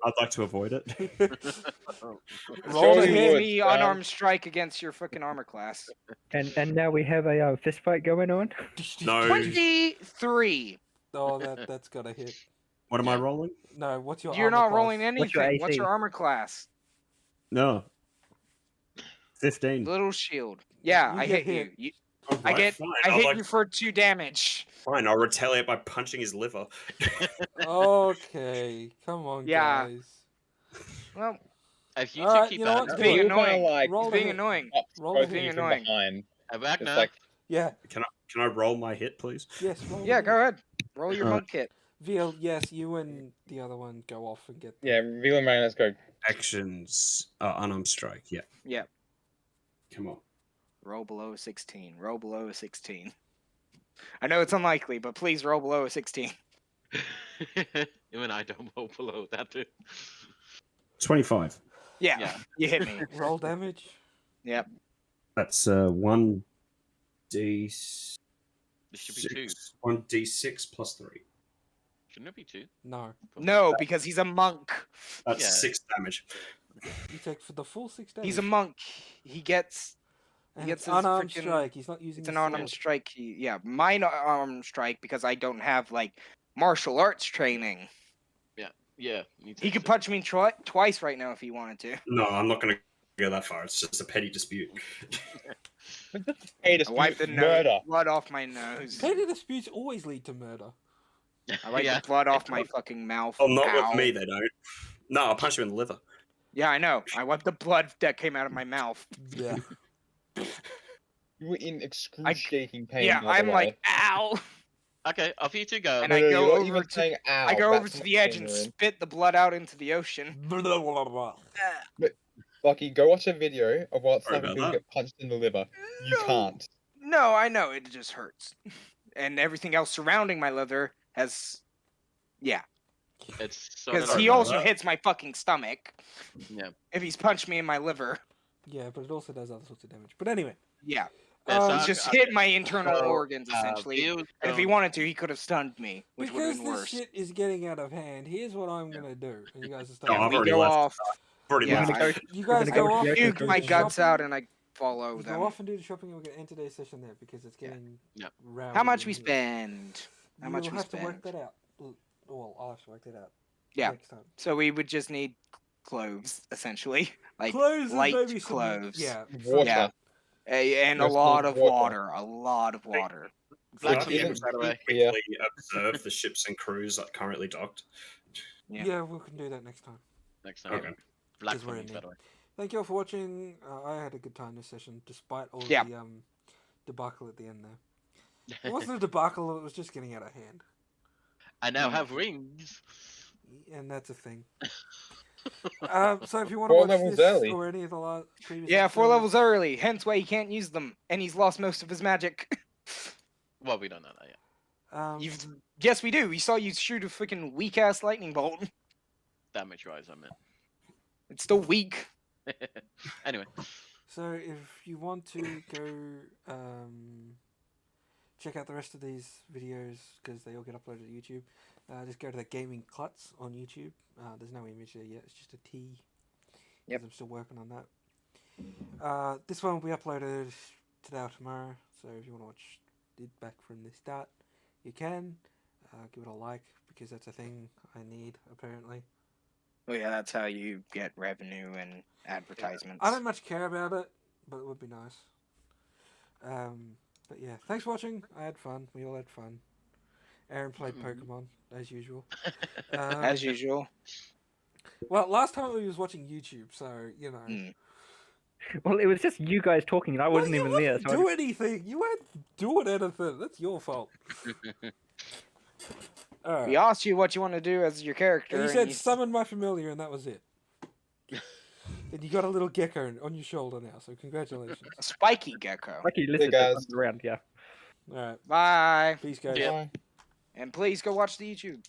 I'd like to avoid it. Roll Sure to you hit. would, Me Sam. unarmed strike against your fucking armor class. And now we have a fist fight going on. No. 23. Oh, that's gotta hit. What am I rolling? No, what's your? You're armor not class? rolling What's your anything. What's your AC? armor class? No. 15. Little shield. Yeah, You I get hit you. hit. you. Alright, fine. I I'll, hit like- you for 2 damage. Fine, I'll retaliate by punching his liver. Okay, come on, Yeah. guys. Well, If you All two right, keep you know that what? up, it's being You're kinda annoying. like Roll It's to being hit. annoying. up Roll close to to hit. you from annoying. behind. It's Arachna, like Yeah. Can I roll my hit, please? Yes. Roll Yeah, to go hit. ahead. Roll your Alright. mug kit. Veal, yes, you and the other one go off and get. yeah, Real and Mariners go. Actions. Unarmed strike. Yeah. Yeah. Come on. Roll below a 16. Roll below a 16. I know it's unlikely, but please roll below a 16. even I don't roll below that. Too. 25. Yeah, Yeah. you hit me. Roll damage. Yep. That's 1d6. There should be 2. 1d6 plus 3. Shouldn't it be 2? No, No, because he's a monk. That's Yeah. 6 damage. you take for the full 6 damage. He's a monk. He gets And gets it's his unarmed frickin- strike. He's not using. it's his an unarmed sword. strike. Yeah, mine armed strike because I don't have like martial arts training. Yeah. You He take could it. punch me twice right now if he wanted to. No, I'm not going to go that far. It's just a petty dispute. Hey, I dispute, wiped the murder. blood off my nose. Petty disputes always lead to murder. I wiped yeah. the blood off my fucking mouth. Oh, not Ow. with me, they don't. No, I'll punch you in the liver. Yeah, I know. I wiped the blood that came out of my mouth. Yeah. You were in excruciating pain. Yeah, the other I'm way. like, ow. Okay, off you two go. And I go you're over even to- saying ow. I go over that's to how the much edge pain and you're in. spit the blood out into the ocean. Lucky, go watch a video of what it's Sorry like when about people that. get punched in the liver. You No. can't. No, I know it just hurts, and everything else surrounding my liver has, yeah, It's sort because of he about also that. hits my fucking stomach. Yeah. If he's punched me in my liver, Yeah, but it also does other sorts of damage. But anyway, yeah, Yeah, so he's I- just I- hit my internal so, organs essentially. Veal's And if he going- wanted to, he could have stunned me, which would have because been this worse. shit is getting out of hand, here's what I'm gonna do. And you guys are Oh, starting. I've we already go left. off. I've already Yeah, left. I You We're guys gonna go go off. to the puke ocean my for guts shopping. out and I follow You them. go off and do the shopping, and we're gonna end today's session there because it's getting Yeah. rowdy. How much in we here. spend? How much You'll we have to work spend? that out. Well, I'll have to work that out. Yeah. Next time. So we would just need cloves, essentially, like Clothes light and maybe some. cloves. Yeah. Water. Yeah. And a Just lot need of water. water. A lot of water. Black Like, tea, even- by the way. Yeah. Quickly observe the ships and crews that currently docked. Yeah. Yeah, we can do that next time. Next time. Okay. Black 'Cause we're in tea, by need. the way. Thank you all for watching. I had a good time this session, despite all Yeah. the debacle at the end there. It wasn't a debacle; it was just getting out of hand, I now have rings. and that's a thing. So if you want to 4 watch levels this early. or any of the previous Yeah, 4 episodes, levels early, hence why he can't use them, and he's lost most of his magic. Well, we don't know that yet. You've yes, we do. We saw you shoot a freaking weak ass lightning bolt. Damage wise, I meant. It's still weak. Anyway, So if you want to go check out the rest of these videos because they all get uploaded to YouTube, just go to the Gaming Klutz on YouTube. There's no image there yet; it's just a T. 'cause Yep. I'm still working on that. This one will be uploaded today or tomorrow. So if you want to watch it back from the start, you can. Give it a like because that's a thing I need apparently. Oh yeah, that's how you get revenue and advertisements. I don't much care about it, but it would be nice. But yeah, thanks for watching. I had fun. We all had fun. Aaron played Pokemon as usual. As usual. Well, last time we was watching YouTube, so you know. Mm. Well, it was just you guys talking, and I wasn't you even there. wouldn't So do anything. You weren't doing anything. That's your fault. All right. We asked you what you want to do as your character. And you and said you- summon my familiar, and that was it. And you got a little gecko on your shoulder now, so congratulations. a spiky gecko. lucky you listed guys. that around. Yeah. All right. Bye. Peace, guys. Yeah. Bye. And please go watch the YouTube.